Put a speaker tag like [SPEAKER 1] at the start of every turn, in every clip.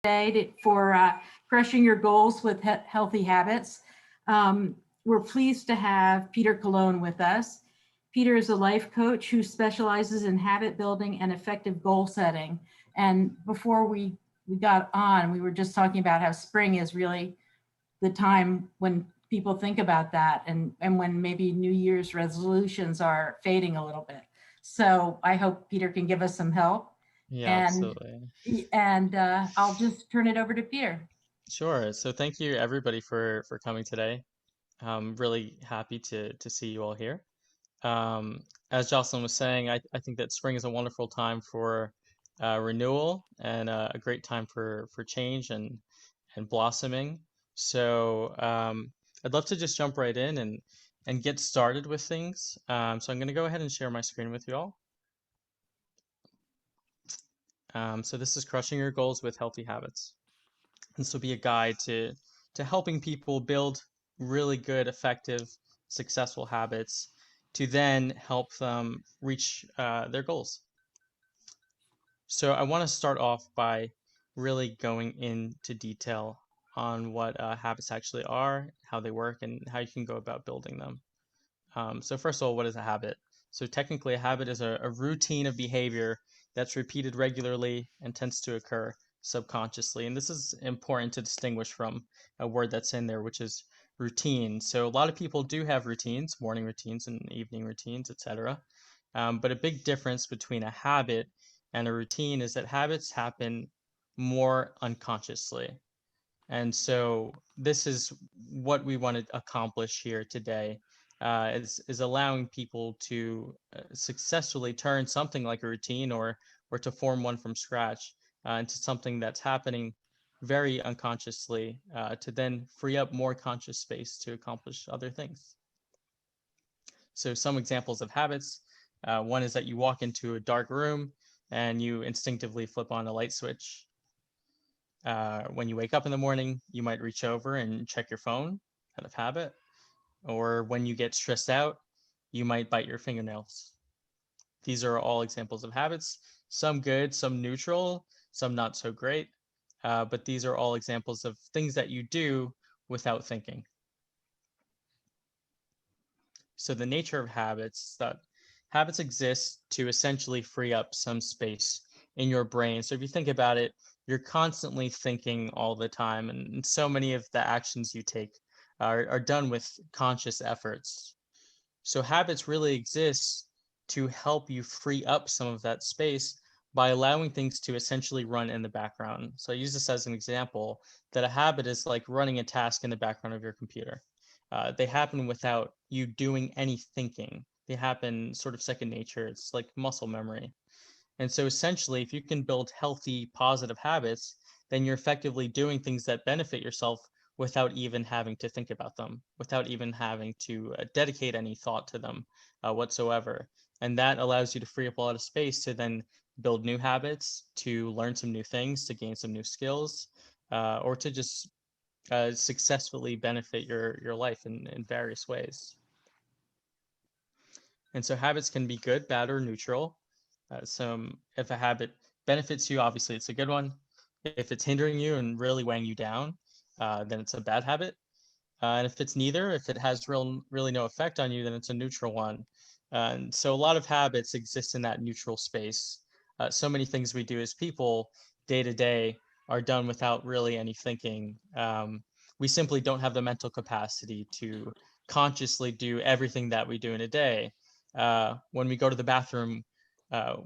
[SPEAKER 1] today for crushing your goals with healthy habits. We're pleased to have Peter Cologne with us. Peter is a life coach who specializes in habit building and effective goal setting. And before we got on, we were just talking about how spring is really the time when people think about that and when maybe New Year's resolutions are fading a little bit. So I hope Peter can give us some help.
[SPEAKER 2] Yeah,
[SPEAKER 1] And
[SPEAKER 2] absolutely.
[SPEAKER 1] I'll just turn it over to Peter.
[SPEAKER 2] Sure. So thank you everybody for coming today. I'm really happy to see you all here. As Jocelyn was saying, I think that spring is a wonderful time for renewal and a great time for change and blossoming. So I'd love to just jump right in and get started with things. So I'm going to go ahead and share my screen with you all. So this is crushing your goals with healthy habits. This will be a guide to helping people build really good, effective, successful habits to then help them reach their goals. So I want to start off by really going into detail on what habits actually are, how they work, and how you can go about building them. So first of all, what is a habit? So technically, a habit is a routine of behavior that's repeated regularly and tends to occur subconsciously. And this is important to distinguish from a word that's in there, which is routine. So a lot of people do have routines, morning routines and evening routines, etc. But a big difference between a habit and a routine is that habits happen more unconsciously. And so this is what we want to accomplish here today, is allowing people to successfully turn something like a routine or to form one from scratch into something that's happening very unconsciously to then free up more conscious space to accomplish other things. So some examples of habits. One is that you walk into a dark room and you instinctively flip on a light switch. When you wake up in the morning, you might reach over and check your phone out of habit. Or when you get stressed out, you might bite your fingernails. These are all examples of habits, some good, some neutral, some not so great. But these are all examples of things that you do without thinking. So the nature of habits, that habits exist to essentially free up some space in your brain. So if you think about it, you're constantly thinking all the time, and so many of the actions you take are done with conscious efforts. So habits really exist to help you free up some of that space by allowing things to essentially run in the background. So I use this as an example that a habit is like running a task in the background of your computer. They happen without you doing any thinking. They happen sort of second nature. It's like muscle memory. And so essentially, if you can build healthy, positive habits, then you're effectively doing things that benefit yourself without even having to think about them, without even having to dedicate any thought to them whatsoever. And that allows you to free up a lot of space to then build new habits, to learn some new things, to gain some new skills, or to just successfully benefit your life in various ways. And so habits can be good, bad, or neutral. If a habit benefits you, obviously it's a good one. If it's hindering you and really weighing you down, then it's a bad habit. And if it's neither, if it has really no effect on you, then it's a neutral one. And so a lot of habits exist in that neutral space. So many things we do as people day to day are done without really any thinking. We simply don't have the mental capacity to consciously do everything that we do in a day. When we go to the bathroom,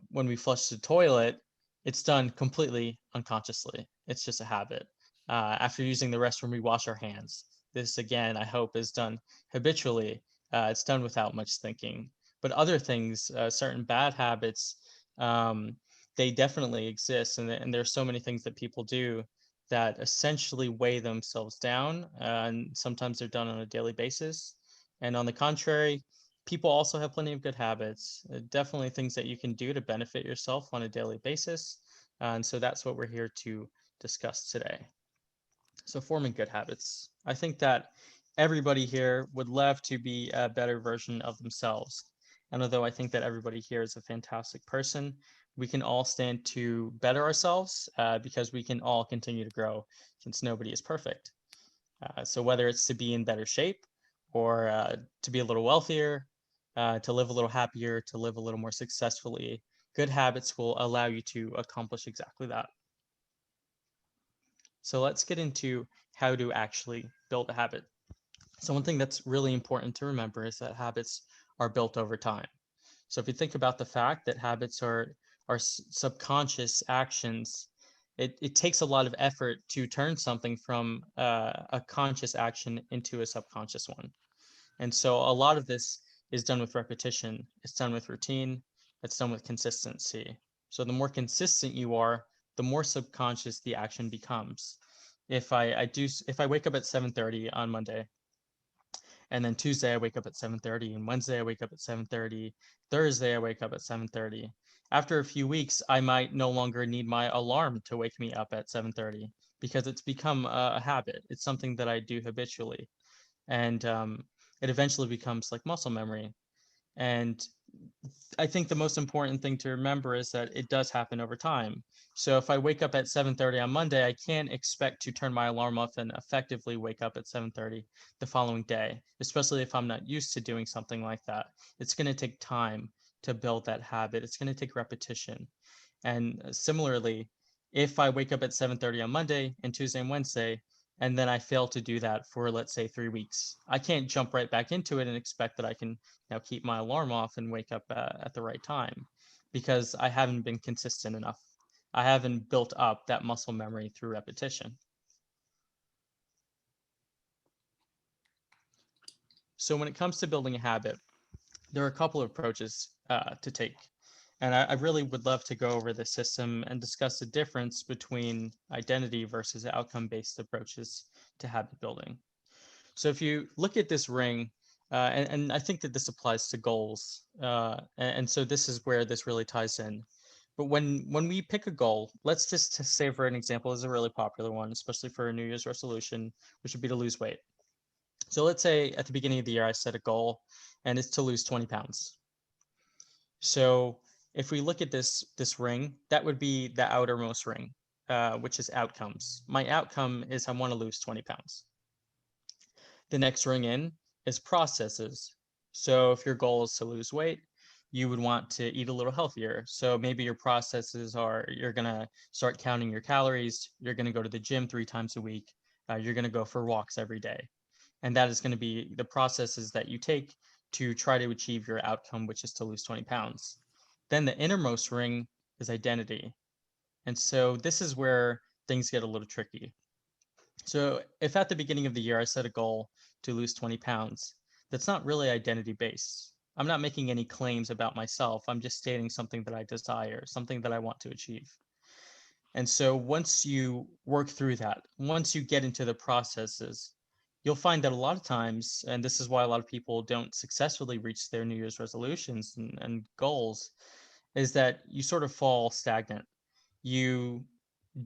[SPEAKER 2] when we flush the toilet, it's done completely unconsciously. It's just a habit. After using the restroom, we wash our hands. This, again, I hope is done habitually. It's done without much thinking. But other things, certain bad habits, um, they definitely exist. And there's so many things that people do that essentially weigh themselves down. And sometimes they're done on a daily basis. And on the contrary, people also have plenty of good habits, definitely things that you can do to benefit yourself on a daily basis. And so that's what we're here to discuss today. So forming good habits. I think that everybody here would love to be a better version of themselves. And although I think that everybody here is a fantastic person, we can all stand to better ourselves because we can all continue to grow since nobody is perfect. So whether it's to be in better shape or to be a little wealthier, to live a little happier, to live a little more successfully, good habits will allow you to accomplish exactly that. So let's get into how to actually build a habit. So one thing that's really important to remember is that habits are built over time. So if you think about the fact that habits are subconscious actions, it takes a lot of effort to turn something from a conscious action into a subconscious one. And so a lot of this is done with repetition, it's done with routine, it's done with consistency. So the more consistent you are, the more subconscious the action becomes. If I wake up at 7:30 on Monday, and then Tuesday I wake up at 7:30, and Wednesday I wake up at 7:30, Thursday I wake up at 7:30. After a few weeks, I might no longer need my alarm to wake me up at 7:30 because it's become a habit. It's something that I do habitually, and it eventually becomes like muscle memory. And I think the most important thing to remember is that it does happen over time. So if I wake up at 7:30 on Monday, I can't expect to turn my alarm off and effectively wake up at 7:30 the following day, especially if I'm not used to doing something like that. It's going to take time to build that habit. It's going to take repetition. And similarly, if I wake up at 7:30 on Monday and Tuesday and Wednesday, and then I fail to do that for, let's say, 3 weeks, I can't jump right back into it and expect that I can now keep my alarm off and wake up at the right time because I haven't been consistent enough. I haven't built up that muscle memory through repetition. So when it comes to building a habit, there are a couple of approaches to take. And I really would love to go over the system and discuss the difference between identity versus outcome-based approaches to habit building. So if you look at this ring, and I think that this applies to goals, and so this is where this really ties in. But when we pick a goal, let's just say for an example, this is a really popular one, especially for a New Year's resolution, which would be to lose weight. So let's say at the beginning of the year, I set a goal, and it's to lose 20 pounds. So if we look at this ring, that would be the outermost ring, which is outcomes. My outcome is I want to lose 20 pounds. The next ring in is processes. So if your goal is to lose weight, you would want to eat a little healthier. So maybe your processes are you're going to start counting your calories, you're going to go to the gym 3 times a week, you're going to go for walks every day. And that is going to be the processes that you take to try to achieve your outcome, which is to lose 20 pounds. Then the innermost ring is identity. And so this is where things get a little tricky. So if at the beginning of the year I set a goal to lose 20 pounds, that's not really identity based. I'm not making any claims about myself. I'm just stating something that I desire, something that I want to achieve. And so once you work through that, once you get into the processes, you'll find that a lot of times, and this is why a lot of people don't successfully reach their New Year's resolutions and goals, is that you sort of fall stagnant. You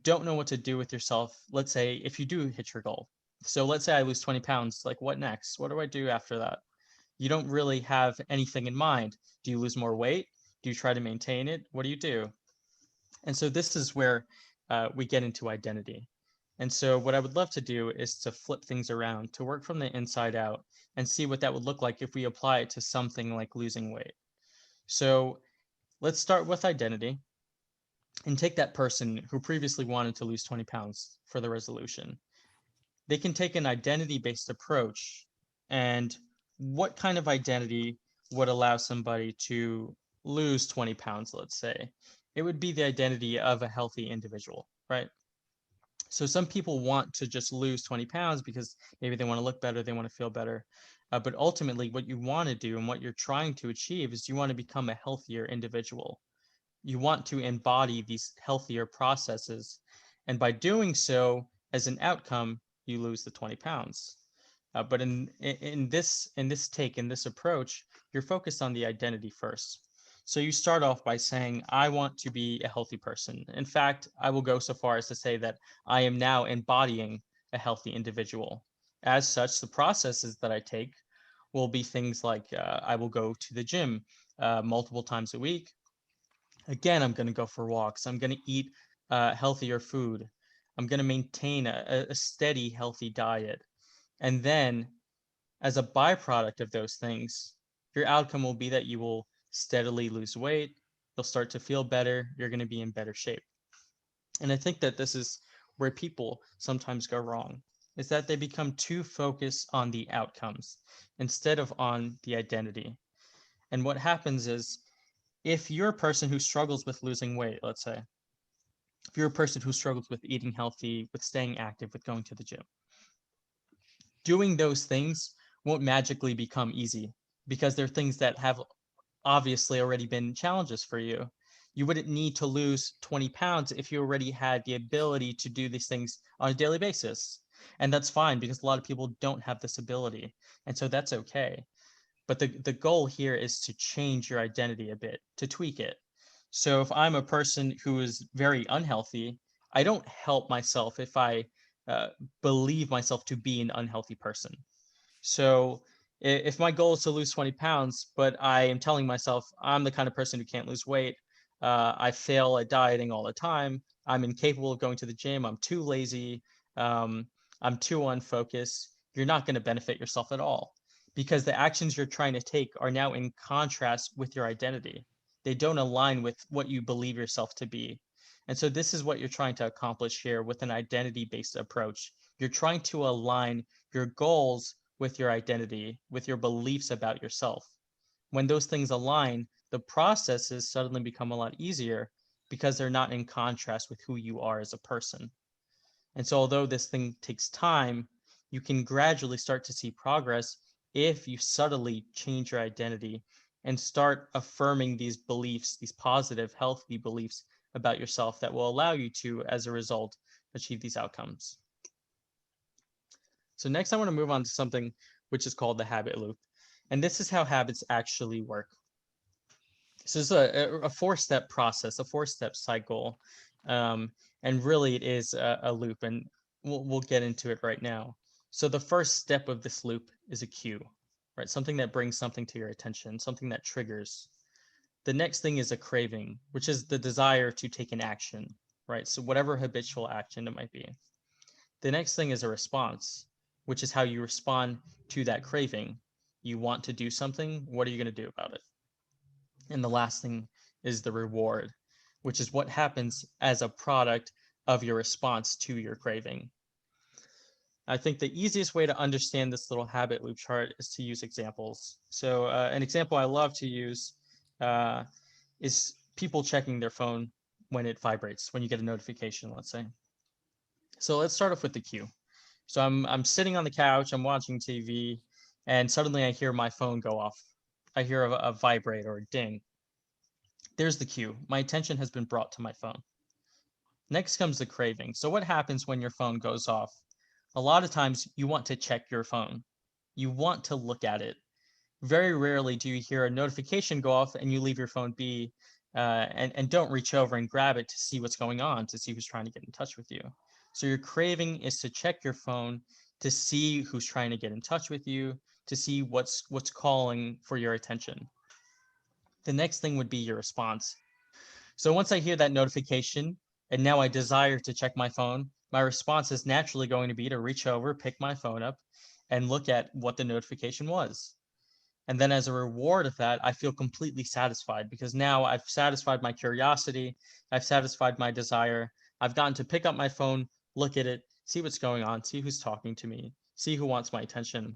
[SPEAKER 2] don't know what to do with yourself. Let's say if you do hit your goal. So let's say I lose 20 pounds, like what next? What do I do after that? You don't really have anything in mind. Do you lose more weight? Do you try to maintain it? What do you do? And so this is where we get into identity. And so what I would love to do is to flip things around, to work from the inside out and see what that would look like if we apply it to something like losing weight. So let's start with identity and take that person who previously wanted to lose 20 pounds for the resolution. They can take an identity based approach. And what kind of identity would allow somebody to lose 20 pounds, let's say? It would be the identity of a healthy individual, right? So some people want to just lose 20 pounds because maybe they want to look better, they want to feel better. But ultimately, what you want to do and what you're trying to achieve is you want to become a healthier individual. You want to embody these healthier processes. And by doing so, as an outcome, you lose the 20 pounds. But in this approach, you're focused on the identity first. So you start off by saying, I want to be a healthy person. In fact, I will go so far as to say that I am now embodying a healthy individual. As such, the processes that I take will be things like I will go to the gym multiple times a week. Again, I'm going to go for walks. I'm going to eat healthier food. I'm going to maintain a steady, healthy diet. And then, as a byproduct of those things, your outcome will be that you will steadily lose weight. You'll start to feel better. You're going to be in better shape. And I think that this is where people sometimes go wrong, is that they become too focused on the outcomes instead of on the identity. And what happens is, if you're a person who struggles with losing weight, let's say, if you're a person who struggles with eating healthy, with staying active, with going to the gym, doing those things won't magically become easy because they're things that have obviously already been challenges for you. You wouldn't need to lose 20 pounds if you already had the ability to do these things on a daily basis. And that's fine because a lot of people don't have this ability. And so that's okay. But the goal here is to change your identity a bit, to tweak it. So if I'm a person who is very unhealthy, I don't help myself if I uh, believe myself to be an unhealthy person. So if my goal is to lose 20 pounds, but I am telling myself I'm the kind of person who can't lose weight, I fail at dieting all the time, I'm incapable of going to the gym, I'm too lazy, um, I'm too unfocused, you're not going to benefit yourself at all because the actions you're trying to take are now in contrast with your identity. They don't align with what you believe yourself to be. And so this is what you're trying to accomplish here with an identity-based approach. You're trying to align your goals with your identity, with your beliefs about yourself. When those things align, the processes suddenly become a lot easier because they're not in contrast with who you are as a person. And so, although this thing takes time, you can gradually start to see progress if you subtly change your identity and start affirming these beliefs, these positive, healthy beliefs about yourself that will allow you to, as a result, achieve these outcomes. So next I want to move on to something which is called the habit loop. And this is how habits actually work. So it's a four-step process, a four-step cycle. Um, and really it is a loop, and we'll get into it right now. So the first step of this loop is a cue, right? Something that brings something to your attention, something that triggers. The next thing is a craving, which is the desire to take an action, right? So whatever habitual action it might be. The next thing is a response, which is how you respond to that craving. You want to do something, what are you going to do about it? And the last thing is the reward, which is what happens as a product of your response to your craving. I think the easiest way to understand this little habit loop chart is to use examples. So an example I love to use uh, is people checking their phone when it vibrates, when you get a notification, let's say. So let's start off with the cue. So I'm sitting on the couch, I'm watching TV, and suddenly I hear my phone go off. I hear a vibrate or a ding. There's the cue. My attention has been brought to my phone. Next comes the craving. So what happens when your phone goes off? A lot of times you want to check your phone. You want to look at it. Very rarely do you hear a notification go off and you leave your phone be and don't reach over and grab it to see what's going on, to see who's trying to get in touch with you. So your craving is to check your phone to see who's trying to get in touch with you, to see what's calling for your attention. The next thing would be your response. So once I hear that notification and now I desire to check my phone, my response is naturally going to be to reach over, pick my phone up, and look at what the notification was. And then as a reward of that, I feel completely satisfied because now I've satisfied my curiosity, I've satisfied my desire. I've gotten to pick up my phone, look at it, see what's going on, see who's talking to me, see who wants my attention.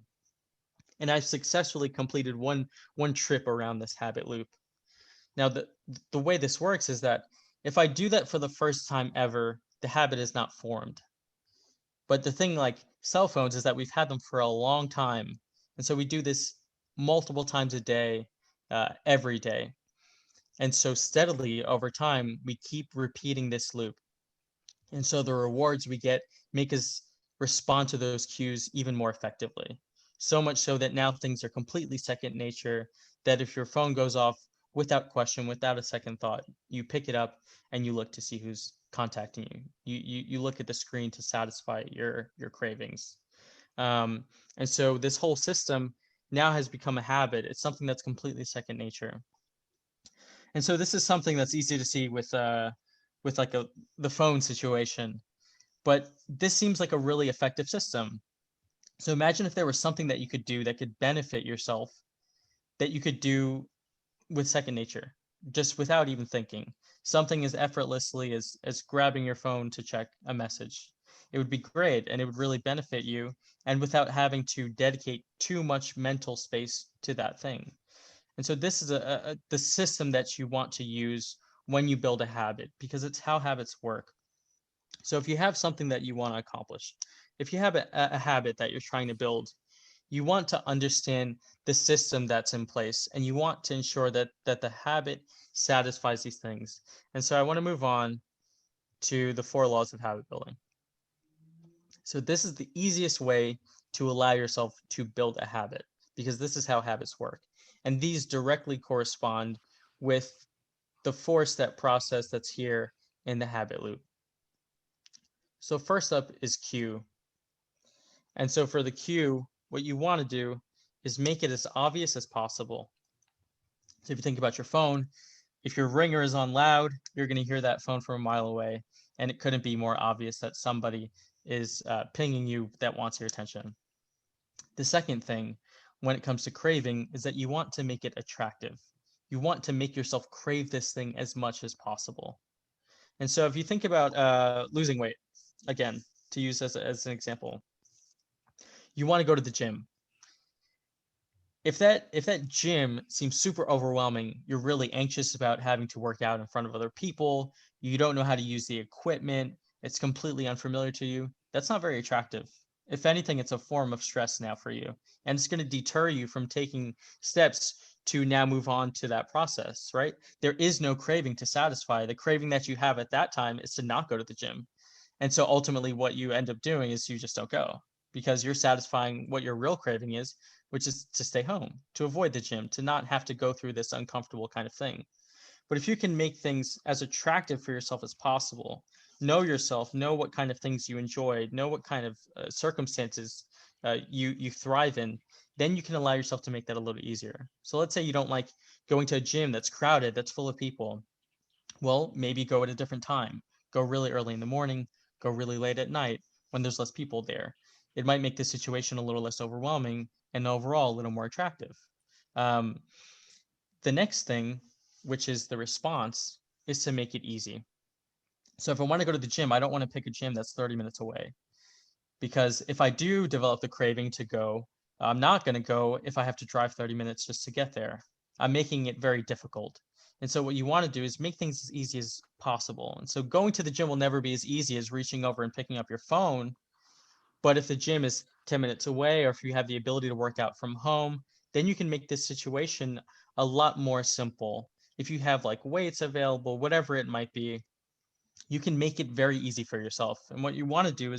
[SPEAKER 2] And I've successfully completed one trip around this habit loop. Now, the way this works is that if I do that for the first time ever, the habit is not formed. But the thing like cell phones is that we've had them for a long time. And so we do this multiple times a day, every day. And so steadily over time, we keep repeating this loop. And so the rewards we get make us respond to those cues even more effectively. So much so that now things are completely second nature, that if your phone goes off without question, without a second thought, you pick it up and you look to see who's contacting you. You look at the screen to satisfy your cravings. Um, and so this whole system now has become a habit. It's something that's completely second nature. And so this is something that's easy to see with like the phone situation, but this seems like a really effective system. So imagine if there was something that you could do that could benefit yourself, that you could do with second nature, just without even thinking. Something as effortlessly as grabbing your phone to check a message. It would be great and it would really benefit you, and without having to dedicate too much mental space to that thing. And so this is the system that you want to use when you build a habit, because it's how habits work. So if you have something that you want to accomplish, if you have a habit that you're trying to build, you want to understand the system that's in place, and you want to ensure that the habit satisfies these things. And so I want to move on to the 4 laws of habit building. So this is the easiest way to allow yourself to build a habit, because this is how habits work. And these directly correspond with the 4-step process that's here in the habit loop. So first up is cue. And so for the cue, what you want to do is make it as obvious as possible. So if you think about your phone, if your ringer is on loud, you're going to hear that phone from a mile away, and it couldn't be more obvious that somebody is pinging you that wants your attention. The second thing when it comes to craving is that you want to make it attractive. You want to make yourself crave this thing as much as possible. And so if you think about losing weight, again, to use as an example, you want to go to the gym. If that gym seems super overwhelming, you're really anxious about having to work out in front of other people, you don't know how to use the equipment, it's completely unfamiliar to you, that's not very attractive. If anything, it's a form of stress now for you, and it's going to deter you from taking steps to now move on to that process, right? There is no craving to satisfy. The craving that you have at that time is to not go to the gym. And so ultimately what you end up doing is you just don't go, because you're satisfying what your real craving is, which is to stay home, to avoid the gym, to not have to go through this uncomfortable kind of thing. But if you can make things as attractive for yourself as possible, know yourself, know what kind of things you enjoy, know what kind of circumstances you thrive in, then you can allow yourself to make that a little easier. So let's say you don't like going to a gym that's crowded, that's full of people. Well, maybe go at a different time. Go really early in the morning, go really late at night when there's less people there. It might make the situation a little less overwhelming and overall a little more attractive. Um, the next thing, which is the response, is to make it easy. So if I want to go to the gym, I don't want to pick a gym that's 30 minutes away, because if I do develop the craving to go, I'm not going to go if I have to drive 30 minutes just to get there. I'm making it very difficult. And so what you want to do is make things as easy as possible. And so going to the gym will never be as easy as reaching over and picking up your phone. But if the gym is 10 minutes away, or if you have the ability to work out from home, then you can make this situation a lot more simple. If you have like weights available, whatever it might be, you can make it very easy for yourself. And what you want to do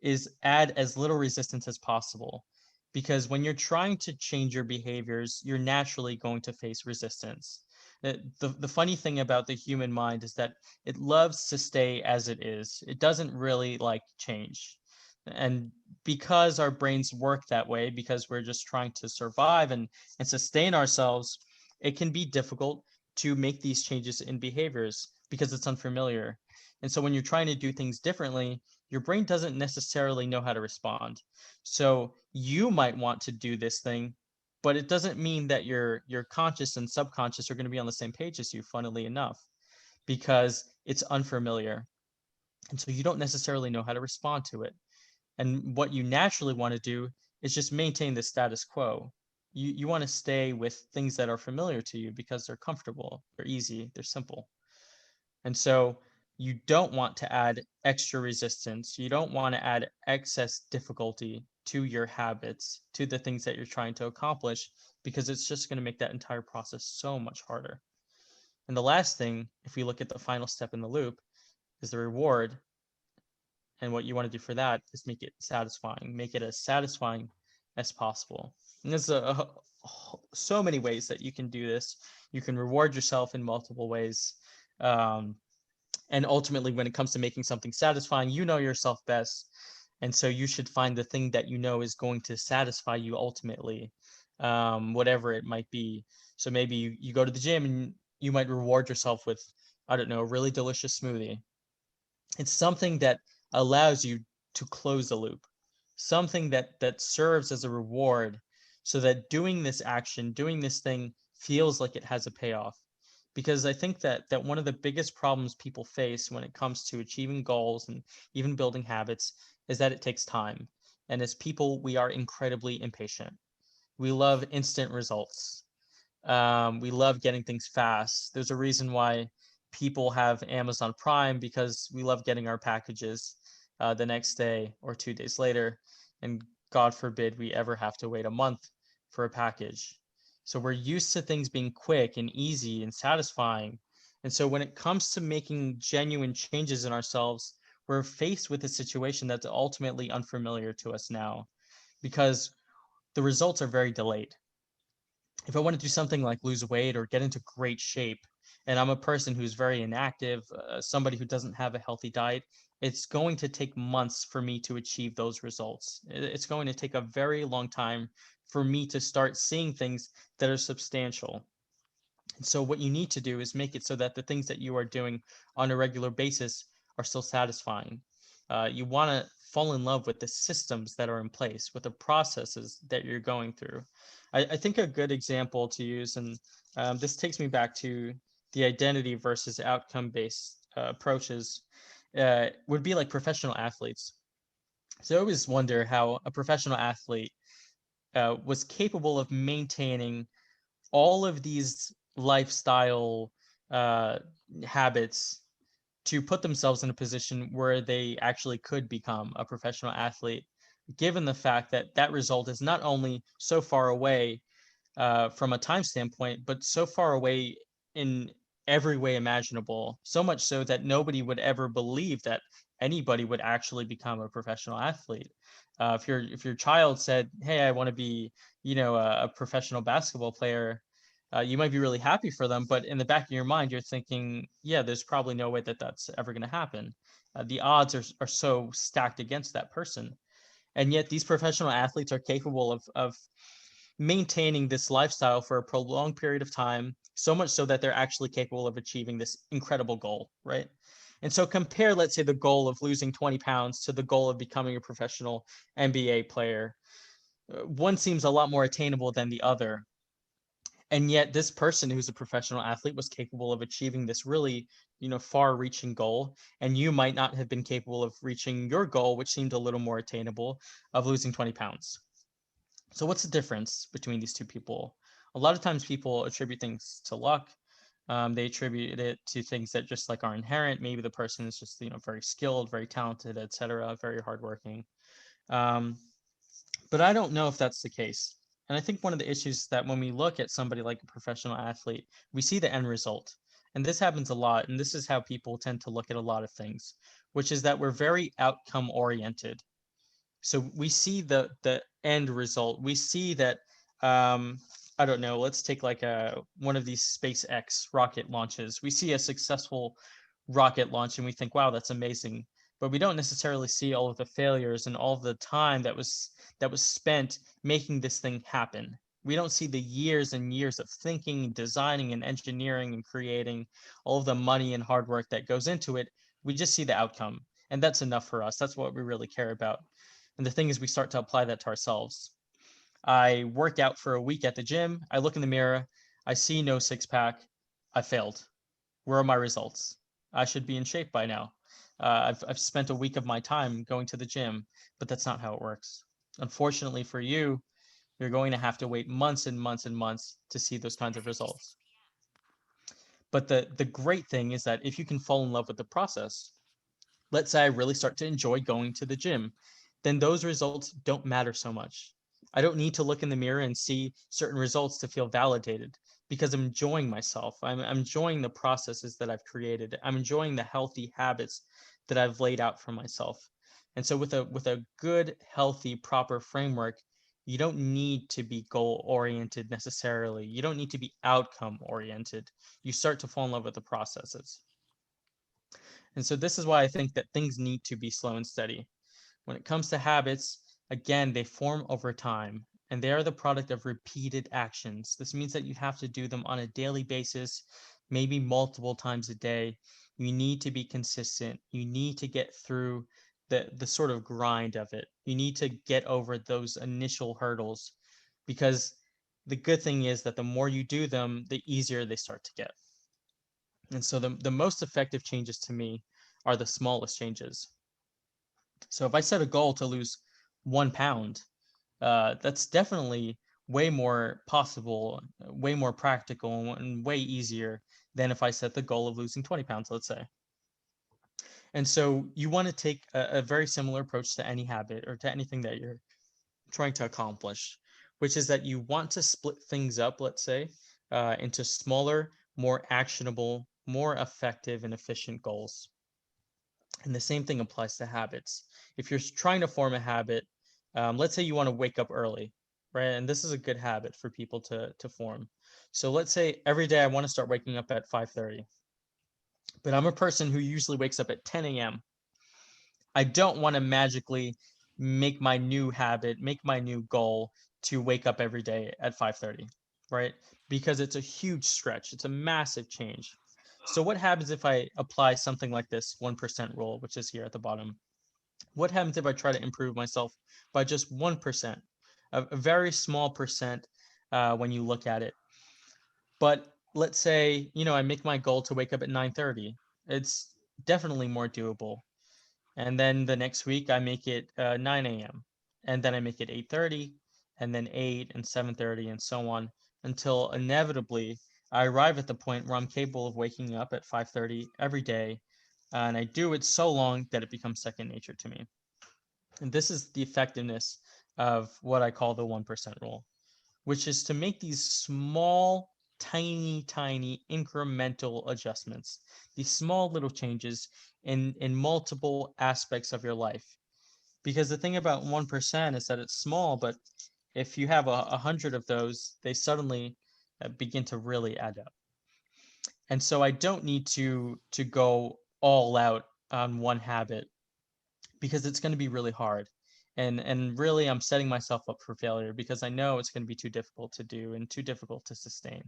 [SPEAKER 2] is add as little resistance as possible. Because when you're trying to change your behaviors, you're naturally going to face resistance. The funny thing about the human mind is that it loves to stay as it is. It doesn't really like change. And because our brains work that way, because we're just trying to survive and sustain ourselves, it can be difficult to make these changes in behaviors because it's unfamiliar. And so when you're trying to do things differently, your brain doesn't necessarily know how to respond. So you might want to do this thing, but it doesn't mean that your conscious and subconscious are going to be on the same page as you, funnily enough, because it's unfamiliar. And so you don't necessarily know how to respond to it. And what you naturally want to do is just maintain the status quo. You want to stay with things that are familiar to you because they're comfortable, they're easy, they're simple. And so you don't want to add extra resistance. You don't want to add excess difficulty to your habits, to the things that you're trying to accomplish, because it's just going to make that entire process so much harder. And the last thing, if we look at the final step in the loop, is the reward. And what you want to do for that is make it satisfying, make it as satisfying as possible. And there's so many ways that you can do this. You can reward yourself in multiple ways. Um, and ultimately, when it comes to making something satisfying, you know yourself best. And so you should find the thing that you know is going to satisfy you ultimately, whatever it might be. So maybe you go to the gym and you might reward yourself with, I don't know, a really delicious smoothie. It's something that allows you to close the loop, something that serves as a reward so that doing this action, doing this thing feels like it has a payoff. Because I think that one of the biggest problems people face when it comes to achieving goals and even building habits is that it takes time. And as people, we are incredibly impatient. We love instant results. We love getting things fast. There's a reason why people have Amazon Prime, because we love getting our packages the next day or 2 days later. And God forbid we ever have to wait a month for a package. So we're used to things being quick and easy and satisfying. And so when it comes to making genuine changes in ourselves, we're faced with a situation that's ultimately unfamiliar to us now because the results are very delayed. If I want to do something like lose weight or get into great shape, and I'm a person who's very inactive, somebody who doesn't have a healthy diet, it's going to take months for me to achieve those results. It's going to take a very long time for me to start seeing things that are substantial. And so what you need to do is make it so that the things that you are doing on a regular basis are still satisfying. You want to fall in love with the systems that are in place, with the processes that you're going through. I think a good example to use, and this takes me back to the identity versus outcome-based approaches, would be like professional athletes. So I always wonder how a professional athlete was capable of maintaining all of these lifestyle uh, habits to put themselves in a position where they actually could become a professional athlete, given the fact that that result is not only so far away from a time standpoint, but so far away in every way imaginable, so much so that nobody would ever believe that anybody would actually become a professional athlete. If your child said, "Hey, I want to be, a professional basketball player," you might be really happy for them, but in the back of your mind, you're thinking, "Yeah, there's probably no way that that's ever going to happen." The odds are so stacked against that person, and yet these professional athletes are capable of maintaining this lifestyle for a prolonged period of time, so much so that they're actually capable of achieving this incredible goal, right? And so compare, let's say, the goal of losing 20 pounds to the goal of becoming a professional NBA player. One seems a lot more attainable than the other. And yet this person who's a professional athlete was capable of achieving this really, far-reaching goal. And you might not have been capable of reaching your goal, which seemed a little more attainable, of losing 20 pounds. So what's the difference between these two people? A lot of times people attribute things to luck. They attribute it to things that just like are inherent. Maybe the person is just, very skilled, very talented, etc., very hardworking. Um, but I don't know if that's the case. And I think one of the issues is that when we look at somebody like a professional athlete, we see the end result. And this happens a lot. And this is how people tend to look at a lot of things, which is that we're very outcome oriented. So we see the end result. We see that I don't know, let's take like a one of these SpaceX rocket launches. We see a successful rocket launch and we think, wow, that's amazing. But we don't necessarily see all of the failures and all of the time that was spent making this thing happen. We don't see the years and years of thinking, designing, and engineering and creating, all of the money and hard work that goes into it. We just see the outcome. And that's enough for us. That's what we really care about. And the thing is, we start to apply that to ourselves. I work out for a week at the gym. I look in the mirror. I see no six pack. I failed. Where are my results? I should be in shape by now. I've spent a week of my time going to the gym, but that's not how it works. Unfortunately for you, you're going to have to wait months and months and months to see those kinds of results. But the great thing is that if you can fall in love with the process, let's say I really start to enjoy going to the gym, then those results don't matter so much. I don't need to look in the mirror and see certain results to feel validated because I'm enjoying myself. I'm enjoying the processes that I've created. I'm enjoying the healthy habits that I've laid out for myself. And so with a good, healthy, proper framework, you don't need to be goal oriented necessarily. You don't need to be outcome oriented. You start to fall in love with the processes. And so this is why I think that things need to be slow and steady. When it comes to habits, again, they form over time and they are the product of repeated actions. This means that you have to do them on a daily basis. maybe multiple times a day. You need to be consistent. You need to get through the sort of grind of it. You need to get over those initial hurdles, because the good thing is that the more you do them, the easier they start to get. And so the most effective changes to me are the smallest changes. So if I set a goal to lose 1 pound, that's definitely way more possible, way more practical, and way easier than if I set the goal of losing 20 pounds, let's say. And so you want to take a very similar approach to any habit or to anything that you're trying to accomplish, which is that you want to split things up, let's say, into smaller, more actionable, more effective, and efficient goals. And the same thing applies to habits. If you're trying to form a habit, let's say you want to wake up early, right? And this is a good habit for people to form. So let's say every day I want to start waking up at 5:30, but I'm a person who usually wakes up at 10 a.m. I don't want to magically make my new habit, make my new goal to wake up every day at 5:30, right? Because it's a huge stretch. It's a massive change. So what happens if I apply something like this 1% rule, which is here at the bottom? What happens if I try to improve myself by just 1%? A very small percent when you look at it. But let's say, I make my goal to wake up at 9:30. It's definitely more doable. And then the next week I make it 9 a.m. And then I make it 8:30, and then 8 and 7:30 and so on, until inevitably I arrive at the point where I'm capable of waking up at 5:30 every day. And I do it so long that it becomes second nature to me. And this is the effectiveness of what I call the 1% rule, which is to make these small, tiny, tiny incremental adjustments, these small little changes in multiple aspects of your life. Because the thing about 1% is that it's small, but if you have 100 of those, they suddenly begin to really add up. And so I don't need to go all out on one habit, because it's going to be really hard. And really I'm setting myself up for failure, because I know it's going to be too difficult to do and too difficult to sustain.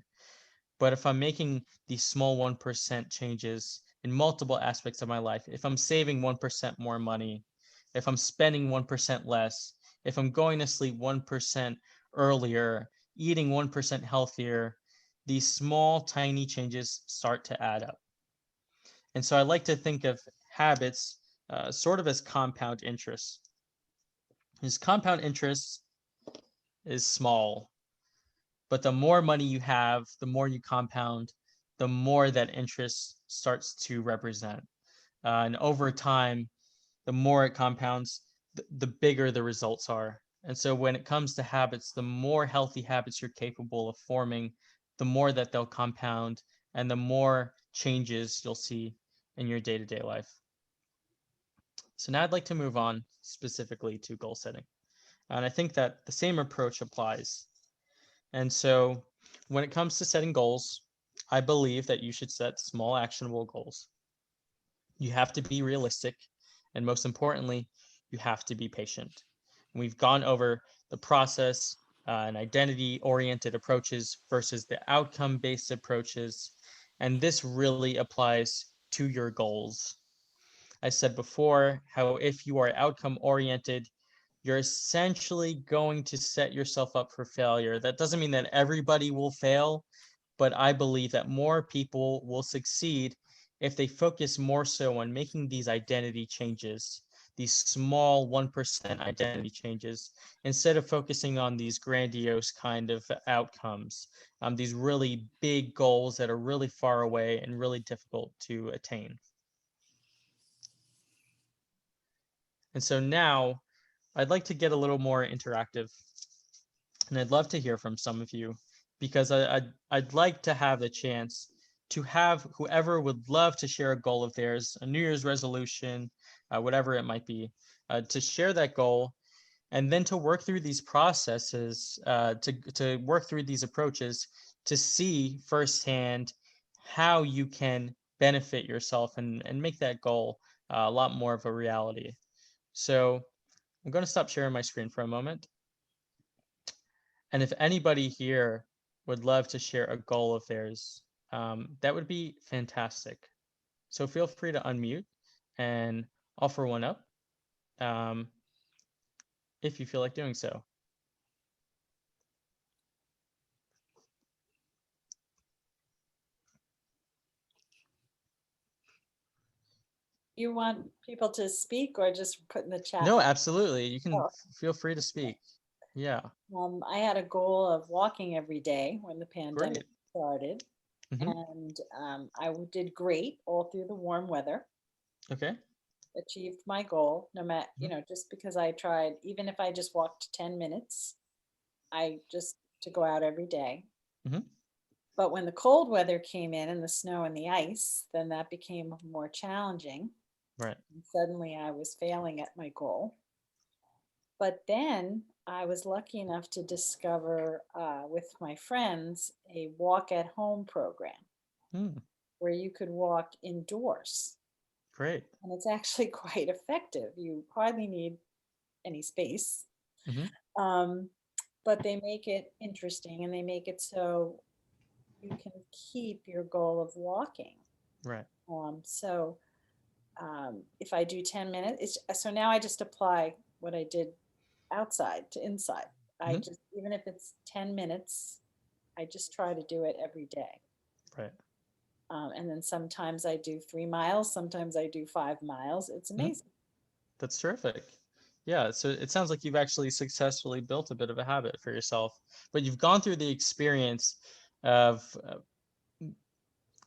[SPEAKER 2] But if I'm making these small 1% changes in multiple aspects of my life, if I'm saving 1% more money, if I'm spending 1% less, if I'm going to sleep 1% earlier, eating 1% healthier, these small tiny changes start to add up. And so I like to think of habits sort of as compound interest. His compound interest is small, but the more money you have, the more you compound, the more that interest starts to represent. And over time, the more it compounds, the bigger the results are. And so when it comes to habits, the more healthy habits you're capable of forming, the more that they'll compound and the more changes you'll see in your day-to-day life. So now I'd like to move on specifically to goal setting. And I think that the same approach applies. And so when it comes to setting goals, I believe that you should set small, actionable goals. You have to be realistic. And most importantly, you have to be patient. We've gone over the process and identity oriented approaches versus the outcome based approaches. And this really applies to your goals. I said before how if you are outcome oriented, you're essentially going to set yourself up for failure. That doesn't mean that everybody will fail, but I believe that more people will succeed if they focus more so on making these identity changes, these small 1% identity changes, instead of focusing on these grandiose kind of outcomes, these really big goals that are really far away and really difficult to attain. And so now I'd like to get a little more interactive, and I'd love to hear from some of you, because I'd like to have the chance to have whoever would love to share a goal of theirs, a New Year's resolution, whatever it might be, to share that goal, and then to work through these processes, to work through these approaches, to see firsthand how you can benefit yourself and make that goal a lot more of a reality. So I'm going to stop sharing my screen for a moment. And if anybody here would love to share a goal of theirs, that would be fantastic. So feel free to unmute and offer one up um, if you feel like doing so.
[SPEAKER 3] You want people to speak or just put in the chat?
[SPEAKER 2] No, absolutely. You can
[SPEAKER 3] Oh,
[SPEAKER 2] feel free to speak. Yeah,
[SPEAKER 3] I had a goal of walking every day when the pandemic
[SPEAKER 2] great.
[SPEAKER 3] started,
[SPEAKER 2] Hmm.
[SPEAKER 3] and did great all through the warm weather.
[SPEAKER 2] Okay.
[SPEAKER 3] Achieved my goal, no matter,
[SPEAKER 2] Hmm.
[SPEAKER 3] just because I tried, even if I just walked 10 minutes, I just to go out every day.
[SPEAKER 2] Hmm.
[SPEAKER 3] But when the cold weather came in and the snow and the ice, then that became more challenging.
[SPEAKER 2] Right.
[SPEAKER 3] And suddenly I was failing at my goal. But then I was lucky enough to discover with my friends a walk at home program
[SPEAKER 2] Mm,
[SPEAKER 3] where you could walk indoors.
[SPEAKER 2] great.
[SPEAKER 3] And it's actually quite effective. You hardly need any space.
[SPEAKER 2] Hmm.
[SPEAKER 3] Um, but they make it interesting and they make it so you can keep your goal of walking.
[SPEAKER 2] Right.
[SPEAKER 3] So if I do 10 minutes, so now I just apply what I did outside to inside. I
[SPEAKER 2] Hmm.
[SPEAKER 3] just, even if it's 10 minutes, I just try to do it every day.
[SPEAKER 2] Right.
[SPEAKER 3] And then sometimes I do 3 miles, sometimes I do 5 miles. It's
[SPEAKER 2] Hmm.
[SPEAKER 3] amazing.
[SPEAKER 2] That's terrific. Yeah, so it sounds like you've actually successfully built a bit of a habit for yourself, but you've gone through the experience of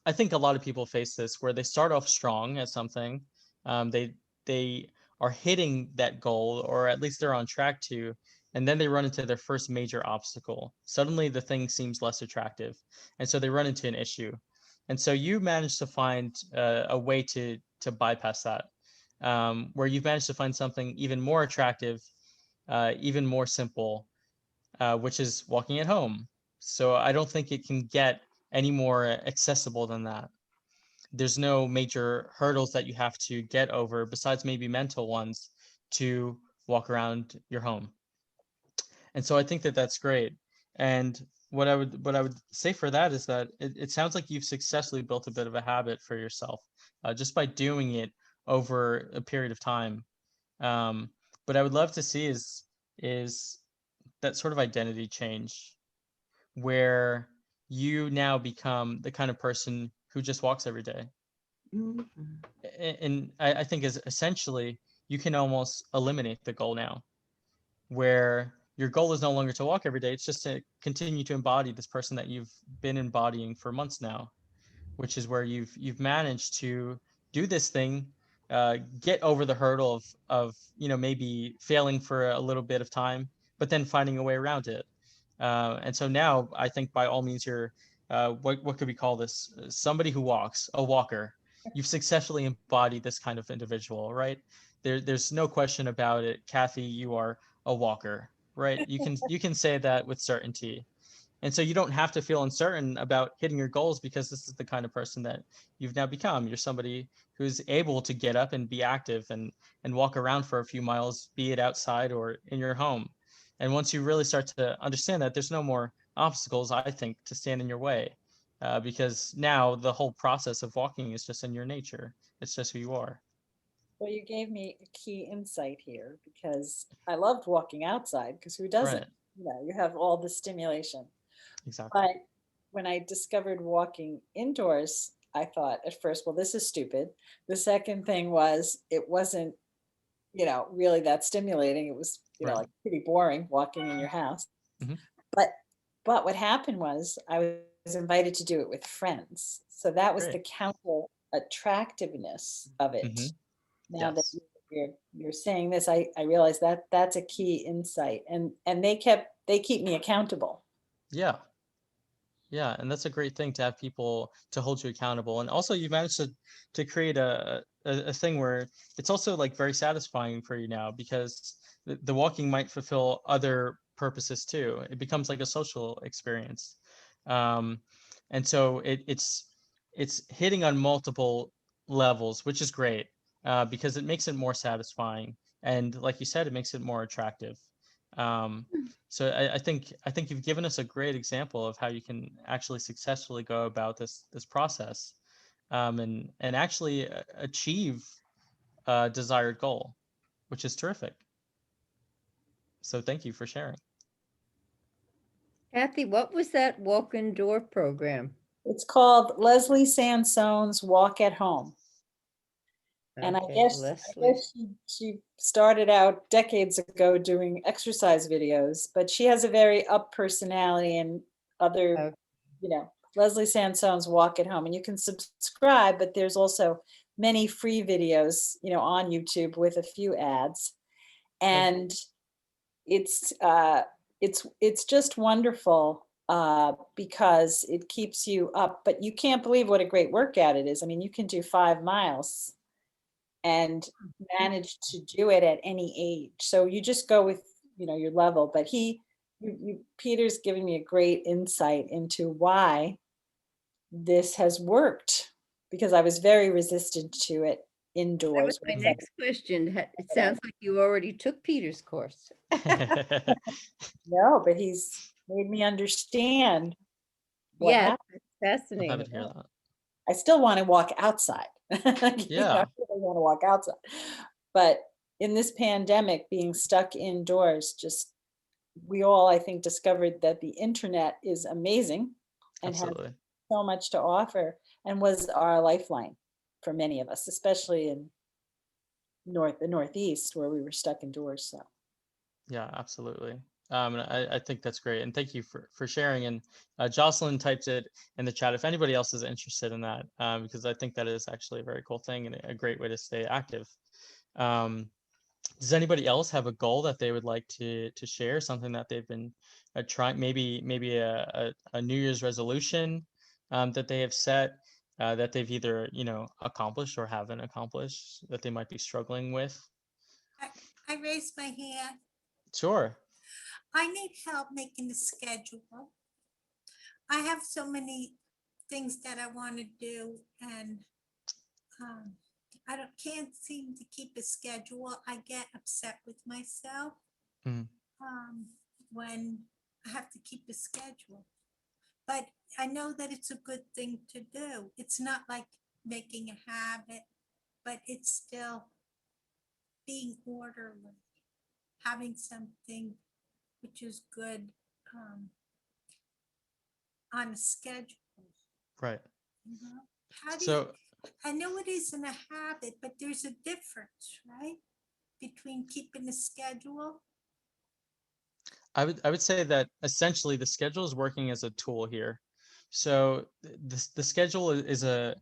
[SPEAKER 2] I think a lot of people face this where they start off strong at something. They are hitting that goal, or at least they're on track to, and then they run into their first major obstacle. Suddenly, the thing seems less attractive, and so they run into an issue. And so you managed to find a way to bypass that, where you've managed to find something even more attractive, even more simple, which is walking at home. So I don't think it can get any more accessible than that. There's no major hurdles that you have to get over besides maybe mental ones to walk around your home. And so I think that that's great. And what I would say for that is that it sounds like you've successfully built a bit of a habit for yourself just by doing it over a period of time. Um, but I would love to see is that sort of identity change where you now become the kind of person who just walks every day.
[SPEAKER 1] Mhm.
[SPEAKER 2] And I think is essentially you can almost eliminate the goal now, where your goal is no longer to walk every day. It's just to continue to embody this person that you've been embodying for months now, which is where you've managed to do this thing, get over the hurdle of maybe failing for a little bit of time, but then finding a way around it. And so now I think by all means you're what could we call this? Somebody who walks, a walker. You've successfully embodied this kind of individual, right? There's no question about it. Kathy, you are a walker, right? You can say that with certainty. And so you don't have to feel uncertain about hitting your goals because this is the kind of person that you've now become. You're somebody who's able to get up and be active and walk around for a few miles, be it outside or in your home. And once you really start to understand that, there's no more obstacles, I think, to stand in your way. Because now the whole process of walking is just in your nature. It's just who you are.
[SPEAKER 3] Well, you gave me a key insight here because I loved walking outside because who doesn't?
[SPEAKER 2] Right.
[SPEAKER 3] You have all the stimulation.
[SPEAKER 2] Exactly.
[SPEAKER 3] But when I discovered walking indoors, I thought at first, well, this is stupid. The second thing was it wasn't, really that stimulating. It was,
[SPEAKER 2] Right.
[SPEAKER 3] like pretty boring walking in your house.
[SPEAKER 2] Hmm.
[SPEAKER 3] But but what happened was I was invited to do it with friends. So that was
[SPEAKER 2] Great.
[SPEAKER 3] the counter attractiveness of it.
[SPEAKER 2] Hmm.
[SPEAKER 3] Now that
[SPEAKER 2] Yes.
[SPEAKER 3] you're saying this, I realize that that's a key insight, and they keep me accountable.
[SPEAKER 2] Yeah. Yeah, and that's a great thing to have people to hold you accountable. And also you've managed to create a thing where it's also like very satisfying for you now because the walking might fulfill other purposes too. It becomes like a social experience. Um, and so it's hitting on multiple levels, which is great because it makes it more satisfying. And like you said, it makes it more attractive. So I think you've given us a great example of how you can actually successfully go about this process, and actually achieve a desired goal, which is terrific. So thank you for sharing.
[SPEAKER 4] Kathy, what was that walk-in door program?
[SPEAKER 3] It's called Leslie Sansone's Walk at Home. And I
[SPEAKER 4] Okay,
[SPEAKER 3] guess
[SPEAKER 4] Leslie.
[SPEAKER 3] she started out decades ago doing exercise videos, but she has a very up personality and other,
[SPEAKER 4] Okay.
[SPEAKER 3] you know, Leslie Sansone's Walk at Home. And you can subscribe, but there's also many free videos, you know, on YouTube with a few ads. And it's it's just wonderful because it keeps you up, but you can't believe what a great workout it is. I mean, you can do 5 miles and manage to do it at any age. So you just go with, you know, your level. But Peter's giving me a great insight into why this has worked, because I was very resistant to it
[SPEAKER 4] That was
[SPEAKER 3] indoors.
[SPEAKER 4] my next question. It sounds like you already took Peter's course.
[SPEAKER 3] No, but he's made me understand what
[SPEAKER 4] Yes,
[SPEAKER 3] happened.
[SPEAKER 4] it's
[SPEAKER 2] I'm happy
[SPEAKER 4] fascinating.
[SPEAKER 2] to hear that.
[SPEAKER 3] I still want to walk outside. Like, you know,
[SPEAKER 2] Yeah,
[SPEAKER 3] I really want to walk outside. But in this pandemic, being stuck indoors, just we all, I think, discovered that the internet is amazing and has
[SPEAKER 2] absolutely.
[SPEAKER 3] so much to offer, and was our lifeline for many of us, especially in the Northeast where we were stuck indoors. So
[SPEAKER 2] Yeah, absolutely. And I think that's great. And thank you for sharing. And Jocelyn typed it in the chat if anybody else is interested in that, because I think that is actually a very cool thing and a great way to stay active. Um, does anybody else have a goal that they would like to share, something that they've been trying, maybe a New Year's resolution that they have set, that they've either, accomplished or haven't accomplished, that they might be struggling with?
[SPEAKER 5] I raised my hand.
[SPEAKER 2] Sure.
[SPEAKER 5] I need help making the schedule. I have so many things that I want to do, and can't seem to keep a schedule. I get upset with myself
[SPEAKER 2] Mhm.
[SPEAKER 5] when I have to keep a schedule. But I know that it's a good thing to do. It's not like making a habit, but it's still being orderly, having something which is good on a schedule.
[SPEAKER 2] Right.
[SPEAKER 5] You know? How do you,
[SPEAKER 2] So
[SPEAKER 5] I know it isn't a habit, but there's a difference, right? Between keeping a schedule.
[SPEAKER 2] I would say that essentially the schedule is working as a tool here. So the schedule is a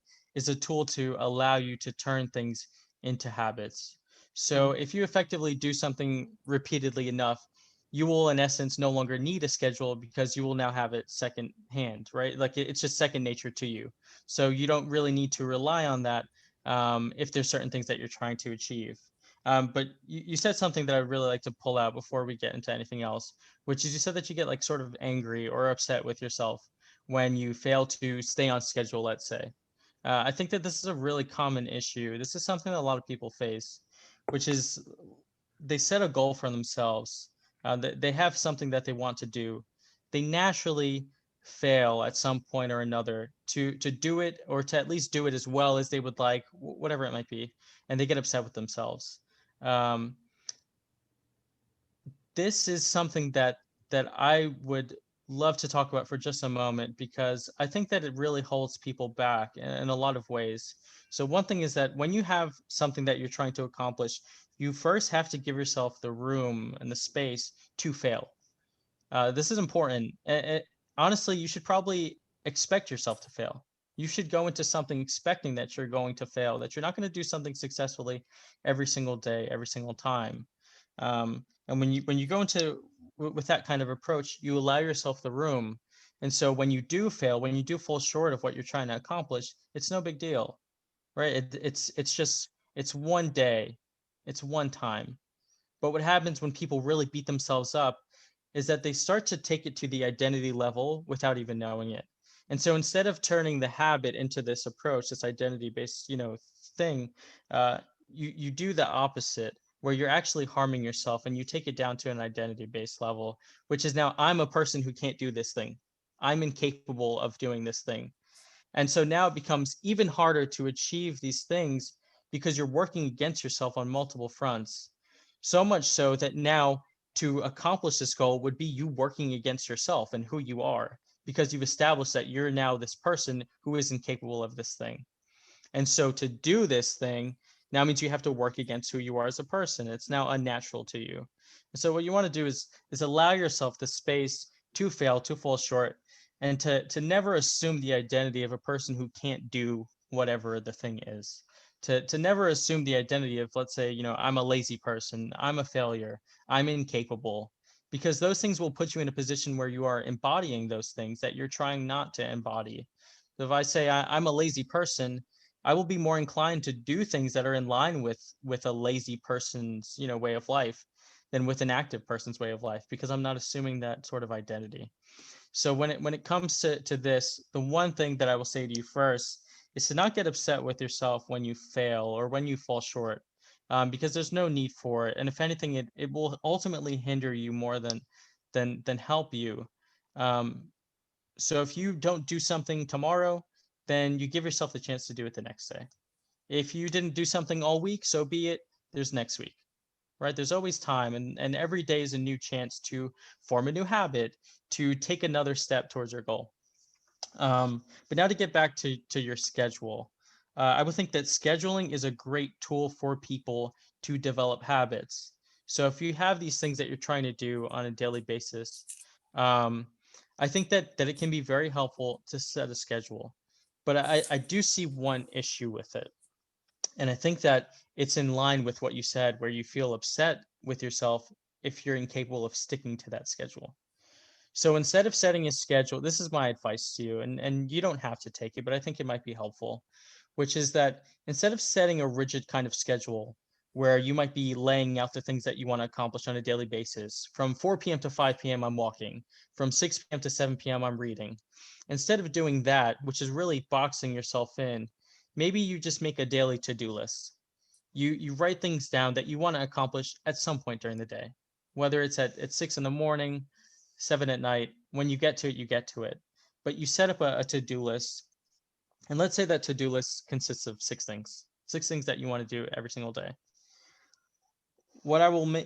[SPEAKER 2] tool to allow you to turn things into habits. So if you effectively do something repeatedly enough, you will in essence no longer need a schedule because you will now have it second hand, right? Like it's just second nature to you. So you don't really need to rely on that if there's certain things that you're trying to achieve. But you said something that I'd really like to pull out before we get into anything else, which is you said that you get like sort of angry or upset with yourself when you fail to stay on schedule, let's say. I think that this is a really common issue. This is something that a lot of people face, which is they set a goal for themselves. They have something that they want to do. They naturally fail at some point or another to do it, or to at least do it as well as they would like, whatever it might be, and they get upset with themselves. Um, this is something that I would love to talk about for just a moment, because I think that it really holds people back in a lot of ways. So one thing is that when you have something that you're trying to accomplish, you first have to give yourself the room and the space to fail. This is important. Honestly, you should probably expect yourself to fail. You should go into something expecting that you're going to fail, that you're not going to do something successfully every single day, every single time. And when you go into with that kind of approach, you allow yourself the room. And so when you do fail, when you do fall short of what you're trying to accomplish, it's no big deal, right? It's just it's one day, it's one time. But what happens when people really beat themselves up is that they start to take it to the identity level without even knowing it. And so instead of turning the habit into this approach, this identity based, thing, you do the opposite. where you're actually harming yourself, and you take it down to an identity-based level, which is now I'm a person who can't do this thing. I'm incapable of doing this thing. And so now it becomes even harder to achieve these things because you're working against yourself on multiple fronts. So much so that now to accomplish this goal would be you working against yourself and who you are, because you've established that you're now this person who is incapable of this thing. And so to do this thing now means you have to work against who you are as a person. It's now unnatural to you. And so what you want to do is allow yourself the space to fail, to fall short, and to never assume the identity of a person who can't do whatever the thing is. To never assume the identity of, let's say, I'm a lazy person, I'm a failure, I'm incapable, because those things will put you in a position where you are embodying those things that you're trying not to embody. So if I say I'm a lazy person, I will be more inclined to do things that are in line with a lazy person's, way of life than with an active person's way of life, because I'm not assuming that sort of identity. So when it comes to this, the one thing that I will say to you first is to not get upset with yourself when you fail or when you fall short, because there's no need for it. And if anything, it will ultimately hinder you more than help you. Um, so if you don't do something tomorrow, then you give yourself the chance to do it the next day. If you didn't do something all week, so be it. There's next week, right? There's always time, and every day is a new chance to form a new habit, to take another step towards your goal. But now to get back to your schedule, I would think that scheduling is a great tool for people to develop habits. So if you have these things that you're trying to do on a daily basis, um, I think that it can be very helpful to set a schedule. But I do see one issue with it. And I think that it's in line with what you said, where you feel upset with yourself if you're incapable of sticking to that schedule. So instead of setting a schedule, this is my advice to you, and you don't have to take it, but I think it might be helpful, which is that instead of setting a rigid kind of schedule where you might be laying out the things that you want to accomplish on a daily basis, from 4 p.m. to 5 p.m., I'm walking, from 6 p.m. to 7 p.m., I'm reading. Instead of doing that, which is really boxing yourself in, maybe you just make a daily to-do list. You write things down that you want to accomplish at some point during the day, whether it's at 6 in the morning, 7 at night. When you get to it, you get to it. But you set up a to-do list, and let's say that to-do list consists of 6 things that you want to do every single day. What I will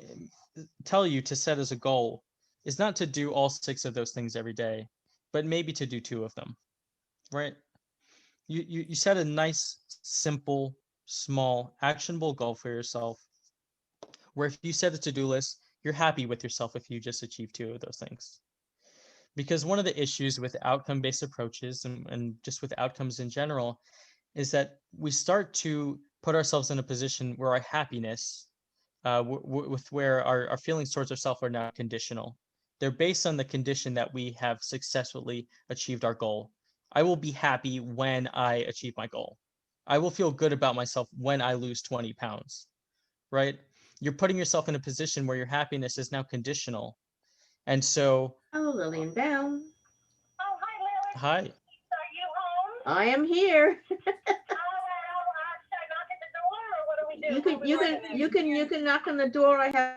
[SPEAKER 2] tell you to set as a goal is not to do all 6 of those things every day, but maybe to do 2 of them, right? You set a nice, simple, small, actionable goal for yourself, where if you set a to-do list, you're happy with yourself if you just achieve 2 of those things. Because one of the issues with outcome-based approaches and just with outcomes in general is that we start to put ourselves in a position where our happiness, with where our feelings towards ourselves are now conditional. They're based on the condition that we have successfully achieved our goal. I will be happy when I achieve my goal. I will feel good about myself when I lose 20 pounds, right? You're putting yourself in a position where your happiness is now conditional. And so,
[SPEAKER 4] Oh, Lillian Bell,
[SPEAKER 6] Oh, hi, Lily.
[SPEAKER 2] hi.
[SPEAKER 6] Are you home?
[SPEAKER 4] I am here.
[SPEAKER 6] Oh, well, should I knock at the door or what do we do?
[SPEAKER 4] You
[SPEAKER 6] What are
[SPEAKER 4] can,
[SPEAKER 6] we
[SPEAKER 4] you
[SPEAKER 6] working
[SPEAKER 4] can,
[SPEAKER 6] on?
[SPEAKER 4] you can, you can knock on the door. I have.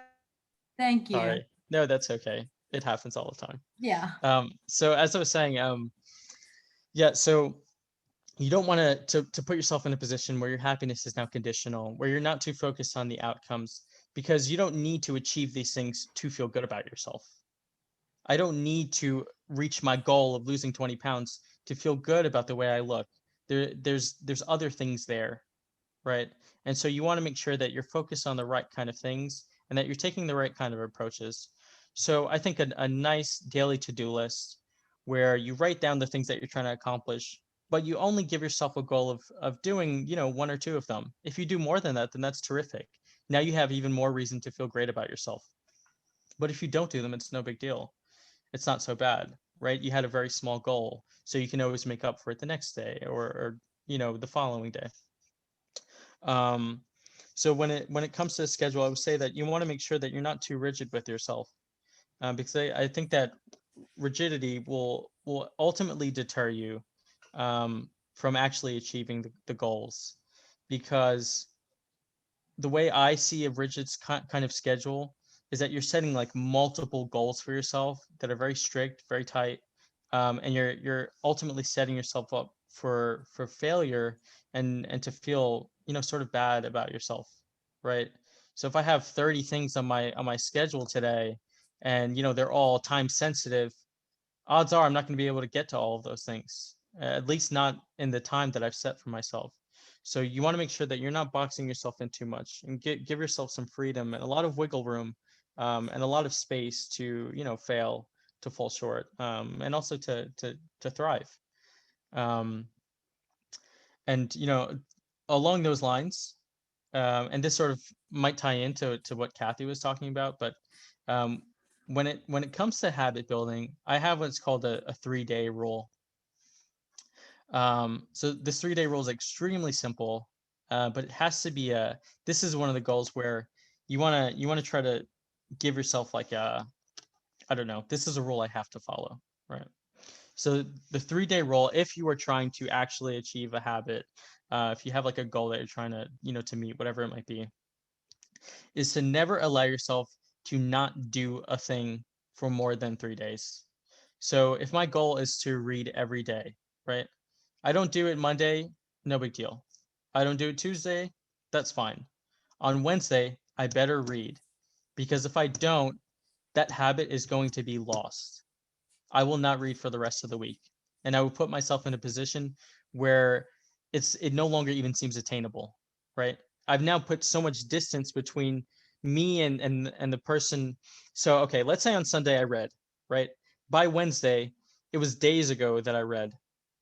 [SPEAKER 1] Thank you.
[SPEAKER 2] Sorry. No, that's okay. It happens all the time.
[SPEAKER 1] Yeah.
[SPEAKER 2] So as I was saying, yeah, so you don't want to put yourself in a position where your happiness is now conditional, where you're not too focused on the outcomes, because you don't need to achieve these things to feel good about yourself. I don't need to reach my goal of losing 20 pounds to feel good about the way I look. There's other things there, right? And so you want to make sure that you're focused on the right kind of things and that you're taking the right kind of approaches. So I think a nice daily to-do list where you write down the things that you're trying to accomplish, but you only give yourself a goal of doing, 1 or 2 of them. If you do more than that, then that's terrific. Now you have even more reason to feel great about yourself. But if you don't do them, it's no big deal. It's not so bad, right? You had a very small goal, so you can always make up for it the next day or the following day. Um, so when it comes to the schedule, I would say that you want to make sure that you're not too rigid with yourself, because I think that rigidity will ultimately deter you from actually achieving the goals, because the way I see a rigid kind of schedule is that you're setting like multiple goals for yourself that are very strict, very tight, and you're ultimately setting yourself up for failure and to feel, you know, sort of bad about yourself, right? So if I have 30 things on my schedule today, and you know they're all time sensitive, odds are I'm not going to be able to get to all of those things, at least not in the time that I've set for myself. So you want to make sure that you're not boxing yourself in too much, and give yourself some freedom and a lot of wiggle room, and a lot of space to, you know, fail, to fall short, and also to thrive. Um, and you know, along those lines, and this sort of might tie into what Kathy was talking about, but um, when it comes to habit building, I have what's called a 3-day rule. So this 3-day rule is extremely simple, but it has to be a. This is one of the goals where you wanna try to give yourself like a, I don't know. This is a rule I have to follow, right? So the 3-day rule, if you are trying to actually achieve a habit, if you have like a goal that you're trying to, you know, to meet, whatever it might be, is to never allow yourself to not do a thing for more than 3 days. So if my goal is to read every day, right? I don't do it Monday, no big deal. I don't do it Tuesday, that's fine. On Wednesday, I better read, because if I don't, that habit is going to be lost. I will not read for the rest of the week. And I will put myself in a position where it no longer even seems attainable, right? I've now put so much distance between me and the person. So okay, let's say on Sunday I read, right? By Wednesday, it was days ago that I read.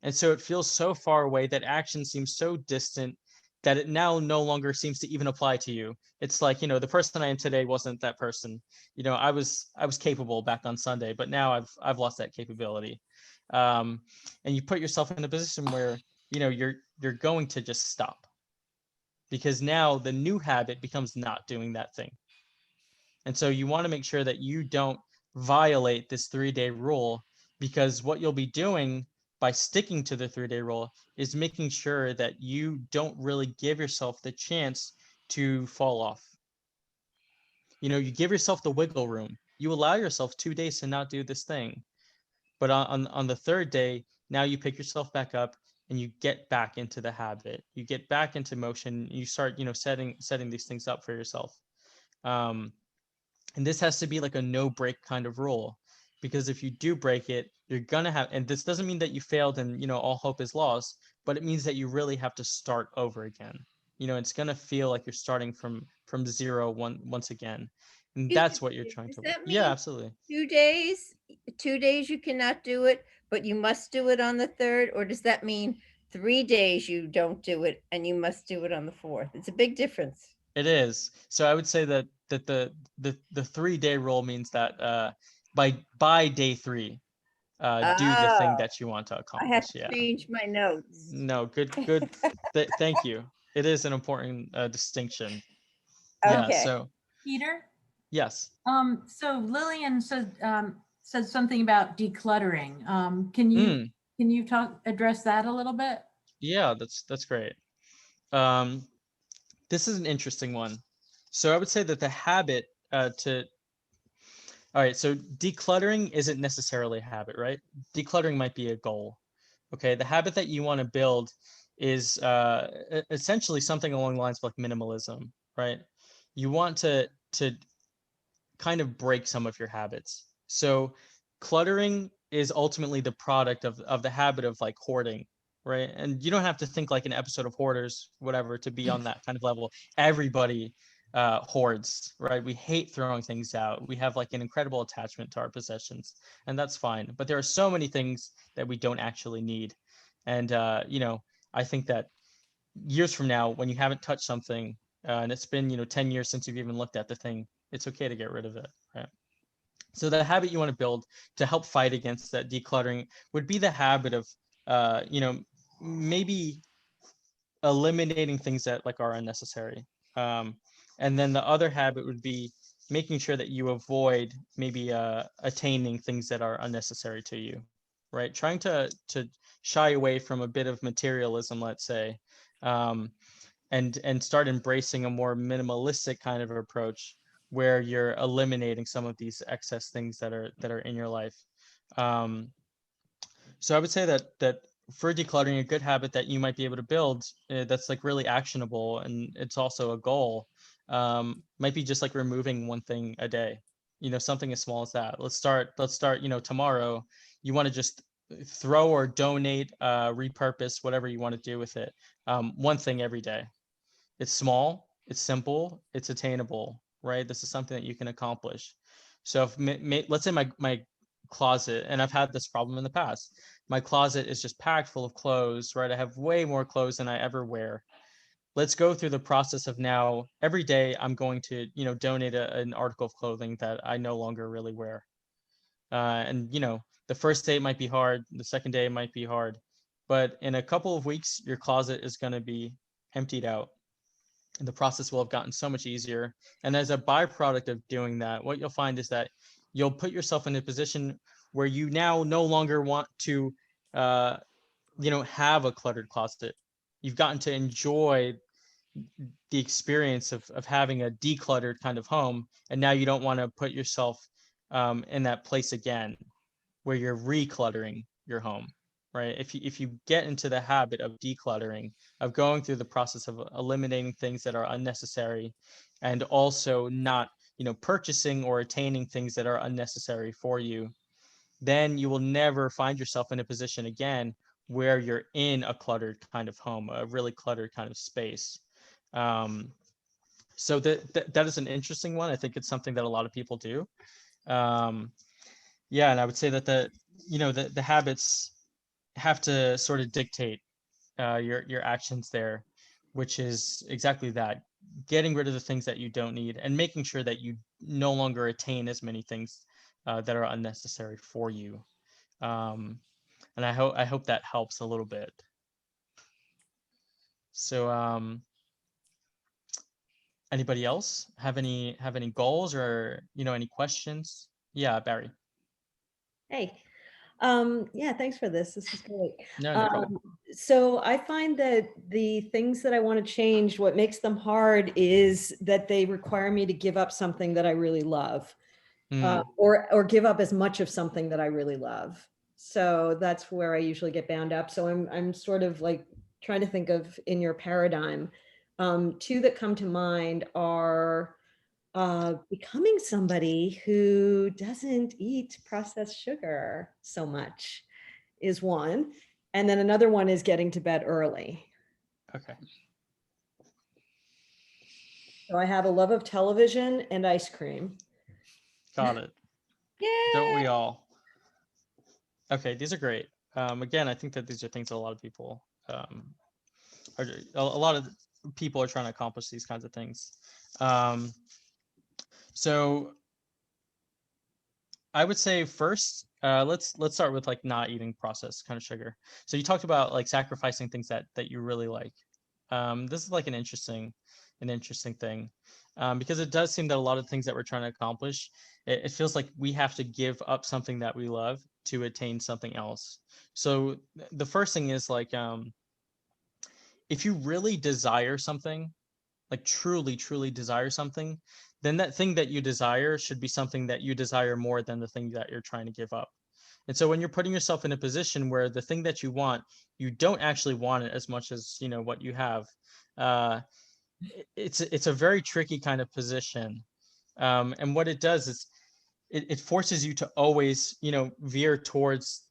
[SPEAKER 2] And so it feels so far away, that action seems so distant, that it now no longer seems to even apply to you. It's like, you know, the person I am today wasn't that person. You know, I was capable back on Sunday, but now I've lost that capability. Um, and you put yourself in a position where, you know, you're going to just stop, because now the new habit becomes not doing that thing. And so you want to make sure that you don't violate this 3-day rule, because what you'll be doing by sticking to the 3-day rule is making sure that you don't really give yourself the chance to fall off. You know, you give yourself the wiggle room. You allow yourself 2 days to not do this thing. But on the third day, now you pick yourself back up and you get back into the habit. You get back into motion. You start, you know, setting these things up for yourself. Um, and this has to be like a no break kind of rule, because if you do break it, you're gonna have, and this doesn't mean that you failed and, you know, all hope is lost, but it means that you really have to start over again. You know, it's gonna feel like you're starting from zero once again. And
[SPEAKER 4] Excuse
[SPEAKER 2] that's what you're
[SPEAKER 4] me,
[SPEAKER 2] trying
[SPEAKER 4] does
[SPEAKER 2] to,
[SPEAKER 4] that
[SPEAKER 2] yeah,
[SPEAKER 4] mean
[SPEAKER 2] absolutely.
[SPEAKER 4] 2 days? 2 days you cannot do it, but you must do it on the third? Or does that mean 3 days you don't do it and you must do it on the fourth? It's a big difference.
[SPEAKER 2] It is. So I would say that the 3-day rule means that by day 3, do the thing
[SPEAKER 4] Oh,
[SPEAKER 2] that you want to
[SPEAKER 4] I have
[SPEAKER 2] accomplish.
[SPEAKER 4] to
[SPEAKER 2] Yeah.
[SPEAKER 4] change my notes.
[SPEAKER 2] No, good. Thank you. It is an important distinction. Yeah.
[SPEAKER 4] Okay.
[SPEAKER 2] So
[SPEAKER 1] Peter?
[SPEAKER 2] yes.
[SPEAKER 1] So Lillian said something about decluttering. Can you
[SPEAKER 2] Mm,
[SPEAKER 1] address that a little bit?
[SPEAKER 2] yeah, that's great. Um, this is an interesting one. So I would say that the habit to all right, so decluttering isn't necessarily a habit, right? Decluttering might be a goal. Okay, the habit that you want to build is essentially something along the lines of like minimalism, right? You want to kind of break some of your habits. So cluttering is ultimately the product of the habit of like hoarding, right? And you don't have to think like an episode of Hoarders, whatever, to be on that kind of level. Everybody hoards, right? We hate throwing things out. We have like an incredible attachment to our possessions, and that's fine. But there are so many things that we don't actually need. And you know, I think that years from now, when you haven't touched something, and it's been, you know, 10 years since you've even looked at the thing, it's okay to get rid of it, right? So the habit you want to build to help fight against that decluttering would be the habit of, you know, maybe eliminating things that like are unnecessary. Um, and then the other habit would be making sure that you avoid maybe attaining things that are unnecessary to you, right? Trying to shy away from a bit of materialism, let's say. Um, and start embracing a more minimalistic kind of approach where you're eliminating some of these excess things that are in your life. Um, so I would say that for decluttering, a good habit that you might be able to build that's like really actionable and it's also a goal, might be just like removing one thing a day. Something as small as that. Let's start, tomorrow. You want to just throw or donate, repurpose, whatever you want to do with it. One thing every day. It's small, it's simple, it's attainable, right? This is something that you can accomplish. So if let's say my closet, and I've had this problem in the past, my closet is just packed full of clothes, right? I have way more clothes than I ever wear. Let's go through the process of now every day I'm going to, donate an article of clothing that I no longer really wear. And the first day might be hard, the second day might be hard, but in a couple of weeks, your closet is going to be emptied out. And the process will have gotten so much easier. And as a byproduct of doing that, what you'll find is that you'll put yourself in a position where you now no longer want to, uh, have a cluttered closet. You've gotten to enjoy the experience of having a decluttered kind of home. And now you don't want to put yourself in that place again where you're recluttering your home, right? If you get into the habit of decluttering, of going through the process of eliminating things that are unnecessary, and also not, purchasing or attaining things that are unnecessary for you, then you will never find yourself in a position again where you're in a cluttered kind of home, a really cluttered kind of space. Um, so that is an interesting one. I think it's something that a lot of people do. Um, yeah, and I would say that the habits have to sort of dictate your actions there, which is exactly that, getting rid of the things that you don't need and making sure that you no longer attain as many things that are unnecessary for you. Um, and I hope that helps a little bit. So anybody else have any goals or any questions? Yeah, Barry.
[SPEAKER 7] Hey, yeah, thanks for this. This is great.
[SPEAKER 2] No problem.
[SPEAKER 7] So I find that the things that I want to change, what makes them hard is that they require me to give up something that I really love, or give up as much of something that I really love. So that's where I usually get bound up. So I'm sort of like trying to think of in your paradigm. Two that come to mind are becoming somebody who doesn't eat processed sugar so much is one. And then another one is getting to bed early.
[SPEAKER 2] Okay.
[SPEAKER 7] So I have a love of television and ice cream.
[SPEAKER 2] Got it.
[SPEAKER 7] Yeah.
[SPEAKER 2] Don't we all? Okay, these are great. Again, I think that these are things that a lot of people a lot of people are trying to accomplish these kinds of things. So I would say first, let's start with like not eating processed kind of sugar. So you talked about like sacrificing things that you really like. This is like an interesting thing, because it does seem that a lot of things that we're trying to accomplish, it feels like we have to give up something that we love to attain something else. So the first thing is like, if you really desire something, like truly desire something, then that thing that you desire should be something that you desire more than the thing that you're trying to give up. And so when you're putting yourself in a position where the thing that you want, you don't actually want it as much as what you have, it's a very tricky kind of position. And what it does is it forces you to always veer towards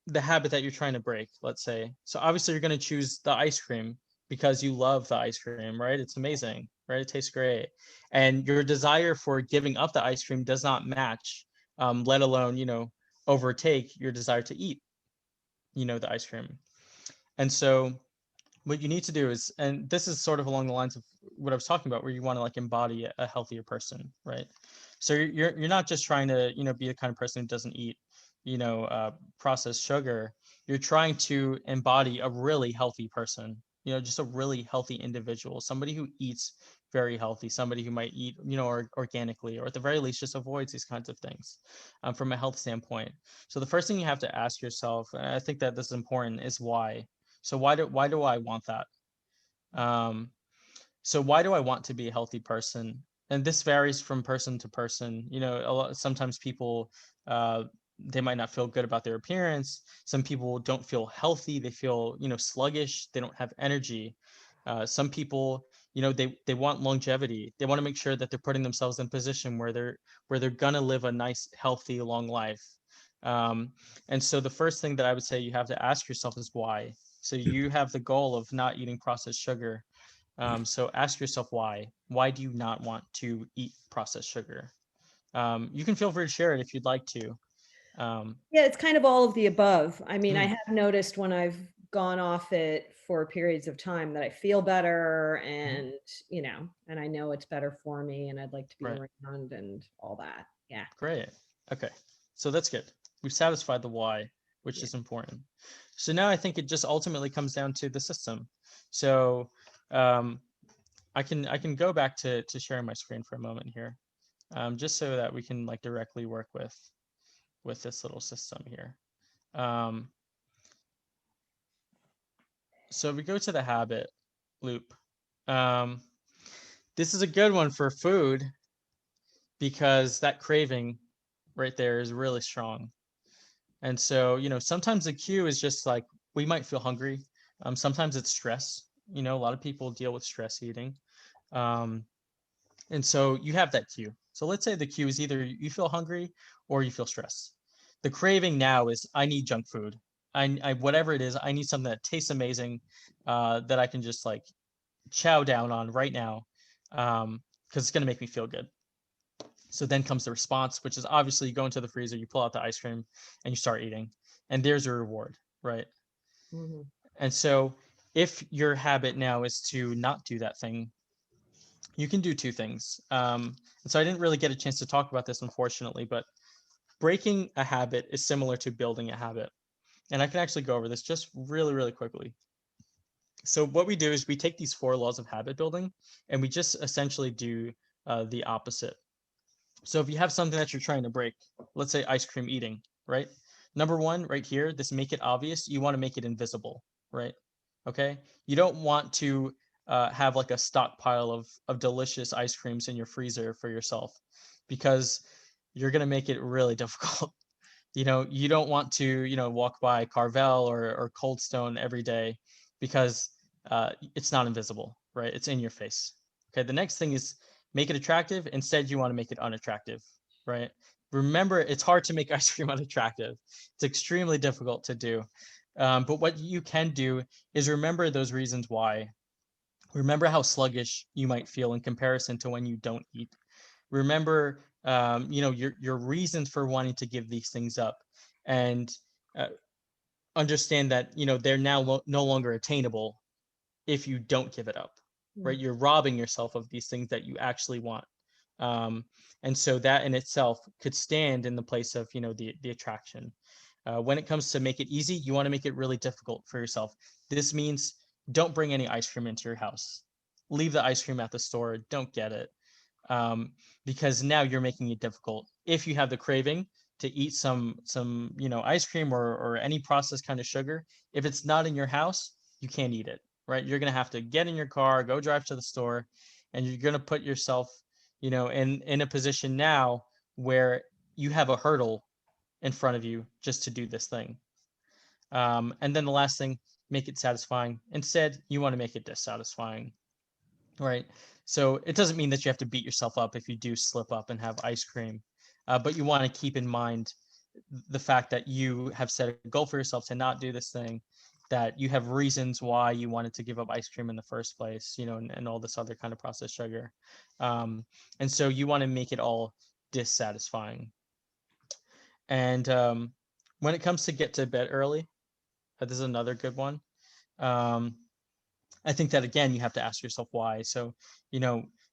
[SPEAKER 2] the habit that you're trying to break, let's say. So obviously you're going to choose the ice cream because you love the ice cream, right? It's amazing, right? It tastes great. And your desire for giving up the ice cream does not match, let alone, overtake your desire to eat, the ice cream. And so what you need to do is, and this is sort of along the lines of what I was talking about, where you want to like embody a healthier person, right? So you're not just trying to be the kind of person who doesn't eat processed sugar. You're trying to embody a really healthy person, just a really healthy individual, somebody who eats very healthy, somebody who might eat organically, or at the very least just avoids these kinds of things, from a health standpoint. So the first thing you have to ask yourself, and I think that this is important, is why. So why do I want that? So why do I want to be a healthy person? And this varies from person to person. Sometimes people, they might not feel good about their appearance. Some people don't feel healthy. They feel, sluggish. They don't have energy. Some people, they want longevity. They want to make sure that they're putting themselves in a position where they're gonna live a nice, healthy, long life. And so the first thing that I would say you have to ask yourself is why. So you have the goal of not eating processed sugar. So ask yourself why. Why do you not want to eat processed sugar? You can feel free to share it if you'd like to.
[SPEAKER 7] Yeah, it's kind of all of the above. I mean, I
[SPEAKER 2] Mm.
[SPEAKER 7] have noticed when I've gone off it for periods of time that I feel better and, and I know it's better for me and I'd like to be
[SPEAKER 2] Right.
[SPEAKER 7] around and all that. Yeah.
[SPEAKER 2] Great. Okay. So that's good. We've satisfied the why, which
[SPEAKER 7] Yeah.
[SPEAKER 2] is important. So now I think it just ultimately comes down to the system. So I can go back to sharing my screen for a moment here, just so that we can like directly work with this little system here. So we go to the habit loop. This is a good one for food because that craving right there is really strong. And so, sometimes the cue is just like we might feel hungry. Sometimes it's stress. A lot of people deal with stress eating. And so you have that cue. So let's say the cue is either you feel hungry or you feel stress. The craving now is I need junk food. I whatever it is, I need something that tastes amazing, that I can just like chow down on right now, because it's going to make me feel good. So then comes the response, which is obviously you go into the freezer, you pull out the ice cream, and you start eating, and there's your reward, right?
[SPEAKER 7] Mm-hmm.
[SPEAKER 2] And so if your habit now is to not do that thing, you can do two things. And so I didn't really get a chance to talk about this, unfortunately, but breaking a habit is similar to building a habit. And I can actually go over this just really, really quickly. So what we do is we take these 4 laws of habit building and we just essentially do the opposite. So if you have something that you're trying to break, let's say ice cream eating, right? Number 1 right here, this make it obvious, you want to make it invisible, right? Okay. You don't want to have like a stockpile of delicious ice creams in your freezer for yourself, because you're going to make it really difficult. You don't want to, walk by Carvel or Cold Stone every day, because it's not invisible, right? It's in your face. Okay. The next thing is make it attractive. Instead, you want to make it unattractive, right? Remember, it's hard to make ice cream unattractive. It's extremely difficult to do. But what you can do is remember those reasons why. Remember how sluggish you might feel in comparison to when you don't eat. Remember, your reasons for wanting to give these things up, and uh, understand that they're now no longer attainable if you don't give it up, right? You're robbing yourself of these things that you actually want. um, and so that in itself could stand in the place of the attraction. When it comes to make it easy, you want to make it really difficult for yourself. This means don't bring any ice cream into your house. Leave the ice cream at the store. Don't get it, um, because now you're making it difficult. If you have the craving to eat some ice cream or any processed kind of sugar, if it's not in your house, you can't eat it, right? You're gonna have to get in your car, go drive to the store, and you're gonna put yourself in a position now where you have a hurdle in front of you just to do this thing. And then the last thing, make it satisfying. Instead, you want to make it dissatisfying, right? So it doesn't mean that you have to beat yourself up if you do slip up and have ice cream, but you want to keep in mind the fact that you have set a goal for yourself to not do this thing, that you have reasons why you wanted to give up ice cream in the first place, and all this other kind of processed sugar. And so you want to make it all dissatisfying. And when it comes to get to bed early, this is another good one. Um, I think that again, you have to ask yourself why. So,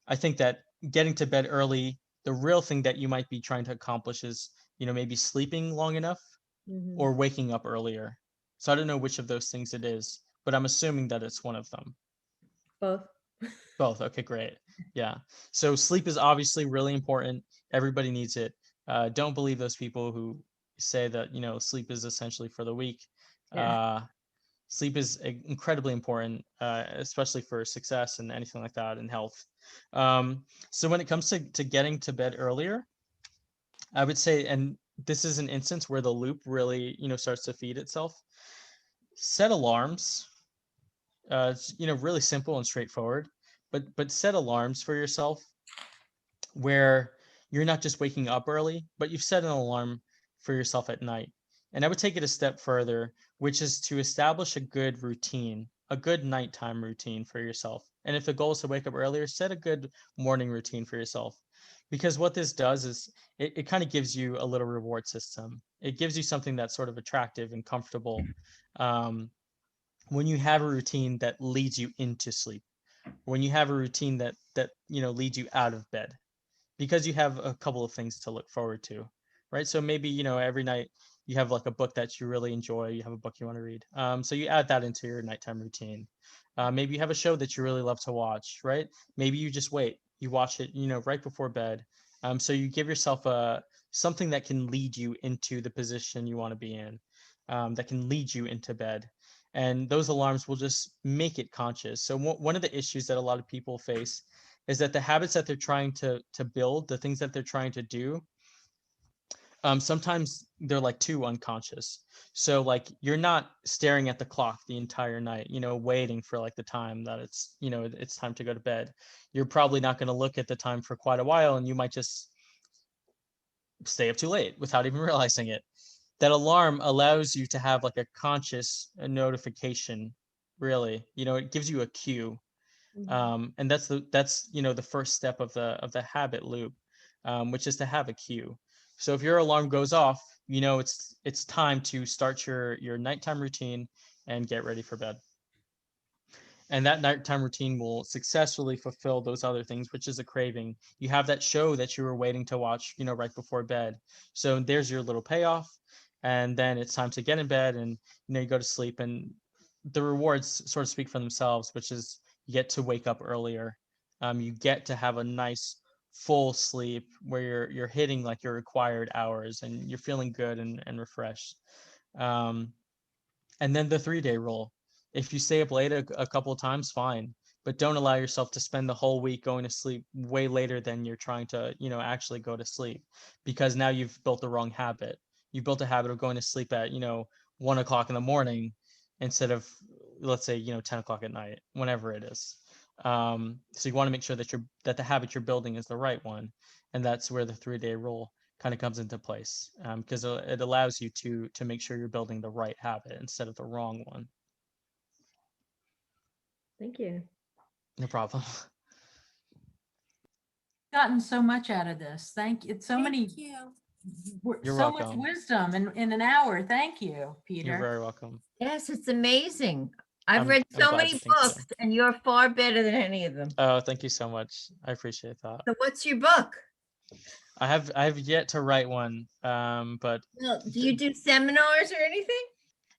[SPEAKER 2] I think that getting to bed early, the real thing that you might be trying to accomplish is, maybe sleeping long enough
[SPEAKER 7] Mm-hmm.
[SPEAKER 2] or waking up earlier. So I don't know which of those things it is, but I'm assuming that it's one of them.
[SPEAKER 7] Both.
[SPEAKER 2] Both. Okay, great. Yeah. So sleep is obviously really important. Everybody needs it. Don't believe those people who say that, sleep is essentially for the weak.
[SPEAKER 7] Yeah.
[SPEAKER 2] Sleep is incredibly important, especially for success and anything like that, and health. So when it comes to getting to bed earlier, I would say, and this is an instance where the loop really, starts to feed itself. Set alarms. It's, really simple and straightforward, but set alarms for yourself where you're not just waking up early, but you've set an alarm for yourself at night. And I would take it a step further, which is to establish a good routine, a good nighttime routine for yourself. And if the goal is to wake up earlier, set a good morning routine for yourself. Because what this does is it kind of gives you a little reward system. It gives you something that's sort of attractive and comfortable when you have a routine that leads you into sleep, when you have a routine that leads you out of bed, because you have a couple of things to look forward to, right? So maybe, every night you have like a book that you really enjoy, you have a book you want to read. So you add that into your nighttime routine. Maybe you have a show that you really love to watch, right? Maybe you just wait, you watch it, right before bed. So you give yourself something that can lead you into the position you want to be in, that can lead you into bed. And those alarms will just make it conscious. So one of the issues that a lot of people face is that the habits that they're trying to build, the things that they're trying to do, sometimes they're like too unconscious. So like you're not staring at the clock the entire night, waiting for like the time that it's time to go to bed. You're probably not going to look at the time for quite a while, and you might just stay up too late without even realizing it. That alarm allows you to have like a conscious notification, really. It gives you a cue. And that's the first step of the habit loop, which is to have a cue. So if your alarm goes off, it's time to start your nighttime routine and get ready for bed. And that nighttime routine will successfully fulfill those other things, which is a craving. You have that show that you were waiting to watch, right before bed. So there's your little payoff. And then it's time to get in bed, and you go to sleep, and the rewards sort of speak for themselves, which is you get to wake up earlier. You get to have a nice full sleep where you're hitting like your required hours, and you're feeling good and refreshed. And then the 3-day rule. If you stay up late a couple of times, fine, but don't allow yourself to spend the whole week going to sleep way later than you're trying to, actually go to sleep, because now you've built the wrong habit. You built a habit of going to sleep at, 1 o'clock in the morning instead of, let's say, 10 o'clock at night, whenever it is. So you want to make sure that the habit you're building is the right one. And that's where the 3-day rule kind of comes into place, because it allows you to make sure you're building the right habit instead of the wrong one.
[SPEAKER 7] Thank you.
[SPEAKER 2] No problem.
[SPEAKER 1] Gotten so much out of this. Thank you. It's so many,
[SPEAKER 5] Thank you.
[SPEAKER 2] You're
[SPEAKER 1] so much
[SPEAKER 2] welcome.
[SPEAKER 1] wisdom in an hour. Thank you,
[SPEAKER 2] You're
[SPEAKER 1] Peter.
[SPEAKER 2] very welcome.
[SPEAKER 4] Yes, it's amazing. I've
[SPEAKER 2] I'm
[SPEAKER 4] read so
[SPEAKER 2] glad
[SPEAKER 4] many
[SPEAKER 2] you think so.
[SPEAKER 4] books and you're far better than any of them.
[SPEAKER 2] Oh, thank you so much. I appreciate that.
[SPEAKER 4] So what's your book?
[SPEAKER 2] I have yet to write one, but
[SPEAKER 4] Well, do you do seminars or anything?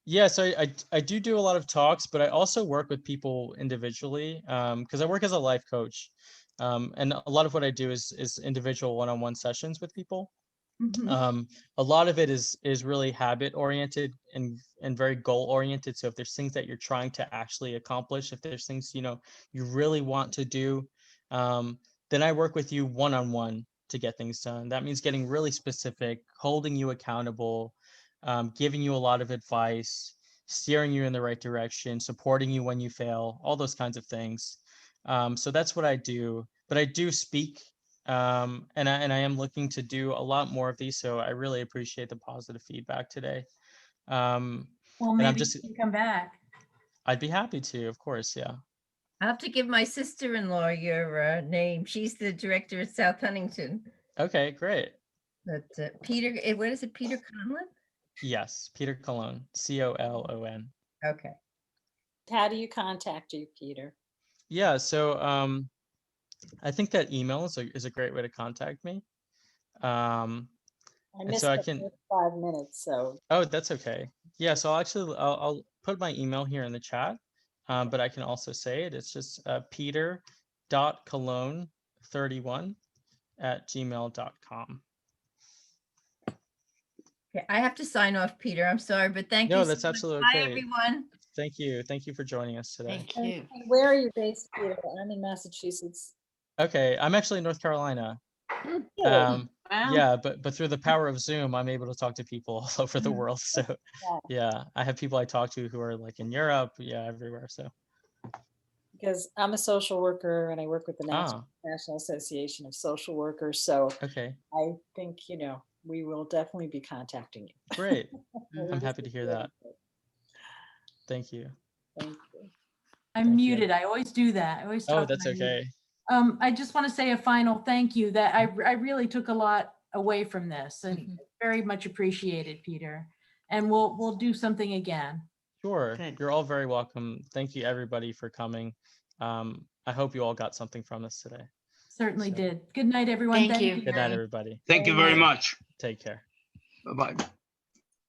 [SPEAKER 2] yeah, so I do a lot of talks, but I also work with people individually, because I work as a life coach, and a lot of what I do is individual one-on-one sessions with people. A lot of it is really habit oriented and very goal oriented. So if there's things that you're trying to actually accomplish, if there's things you really want to do, then I work with you one-on-one to get things done. That means getting really specific, holding you accountable, giving you a lot of advice, steering you in the right direction, supporting you when you fail, all those kinds of things. So that's what I do. But I do speak, and I am looking to do a lot more of these. So I really appreciate the positive feedback today.
[SPEAKER 1] Well,
[SPEAKER 2] And
[SPEAKER 1] maybe
[SPEAKER 2] I'm just,
[SPEAKER 1] you can come back.
[SPEAKER 2] I'd be happy to, of course. Yeah.
[SPEAKER 4] I'll have to give my sister-in-law your name. She's the director at South Huntington.
[SPEAKER 2] Okay, great.
[SPEAKER 4] But Peter, what is it, Peter Conlon?
[SPEAKER 2] Yes, Peter Colon, Colon.
[SPEAKER 4] Okay.
[SPEAKER 3] How do you contact you, Peter?
[SPEAKER 2] Yeah, so I think that email is a great way to contact me.
[SPEAKER 3] I
[SPEAKER 2] And
[SPEAKER 3] missed
[SPEAKER 2] so I
[SPEAKER 3] the
[SPEAKER 2] can.
[SPEAKER 3] first 5 minutes, so
[SPEAKER 2] Oh, that's okay. Yeah, so I'll put my email here in the chat, but I can also say it. It's just peter.cologne31@gmail.com.
[SPEAKER 4] Okay, I have to sign off, Peter. I'm sorry, but thank
[SPEAKER 2] No,
[SPEAKER 4] you so
[SPEAKER 2] that's
[SPEAKER 4] much.
[SPEAKER 2] absolutely
[SPEAKER 4] Bye,
[SPEAKER 2] okay.
[SPEAKER 4] everyone.
[SPEAKER 2] Thank you. Thank you for joining us today.
[SPEAKER 8] Thank
[SPEAKER 3] And
[SPEAKER 8] you.
[SPEAKER 3] and where are you based, Peter? I'm in Massachusetts.
[SPEAKER 2] Okay, I'm actually in North Carolina.
[SPEAKER 3] Really?
[SPEAKER 2] Um,
[SPEAKER 8] Wow.
[SPEAKER 2] yeah, but through the power of Zoom, I'm able to talk to people all over the world. So
[SPEAKER 3] Yeah.
[SPEAKER 2] yeah, I have people I talk to who are like in Europe, yeah, everywhere. So
[SPEAKER 3] Because I'm a social worker and I work with the
[SPEAKER 2] ah,
[SPEAKER 3] National Association of Social Workers. So
[SPEAKER 2] okay,
[SPEAKER 3] I think, we will definitely be contacting you.
[SPEAKER 2] great.
[SPEAKER 3] We'll
[SPEAKER 2] I'm
[SPEAKER 3] just
[SPEAKER 2] happy to
[SPEAKER 3] be
[SPEAKER 2] hear
[SPEAKER 3] doing
[SPEAKER 2] that.
[SPEAKER 3] it.
[SPEAKER 2] Thank you.
[SPEAKER 3] Thank you.
[SPEAKER 1] I'm
[SPEAKER 2] Thank you.
[SPEAKER 1] muted. I always do that. I always
[SPEAKER 2] Oh,
[SPEAKER 1] talk.
[SPEAKER 2] that's
[SPEAKER 1] when I'm muted.
[SPEAKER 2] okay.
[SPEAKER 1] I just want to say a final thank you that I really took a lot away from this and
[SPEAKER 8] Mhm.
[SPEAKER 1] very much appreciated, Peter. And we'll do something again.
[SPEAKER 2] Sure.
[SPEAKER 8] Good.
[SPEAKER 2] You're all very welcome. Thank you everybody for coming. I hope you all got something from this today.
[SPEAKER 1] Certainly
[SPEAKER 2] So-
[SPEAKER 1] did. Good night, everyone.
[SPEAKER 8] Thank you.
[SPEAKER 2] Good night, everybody.
[SPEAKER 9] Thank you very
[SPEAKER 8] Bye.
[SPEAKER 9] much.
[SPEAKER 2] Take care.
[SPEAKER 9] Bye-bye.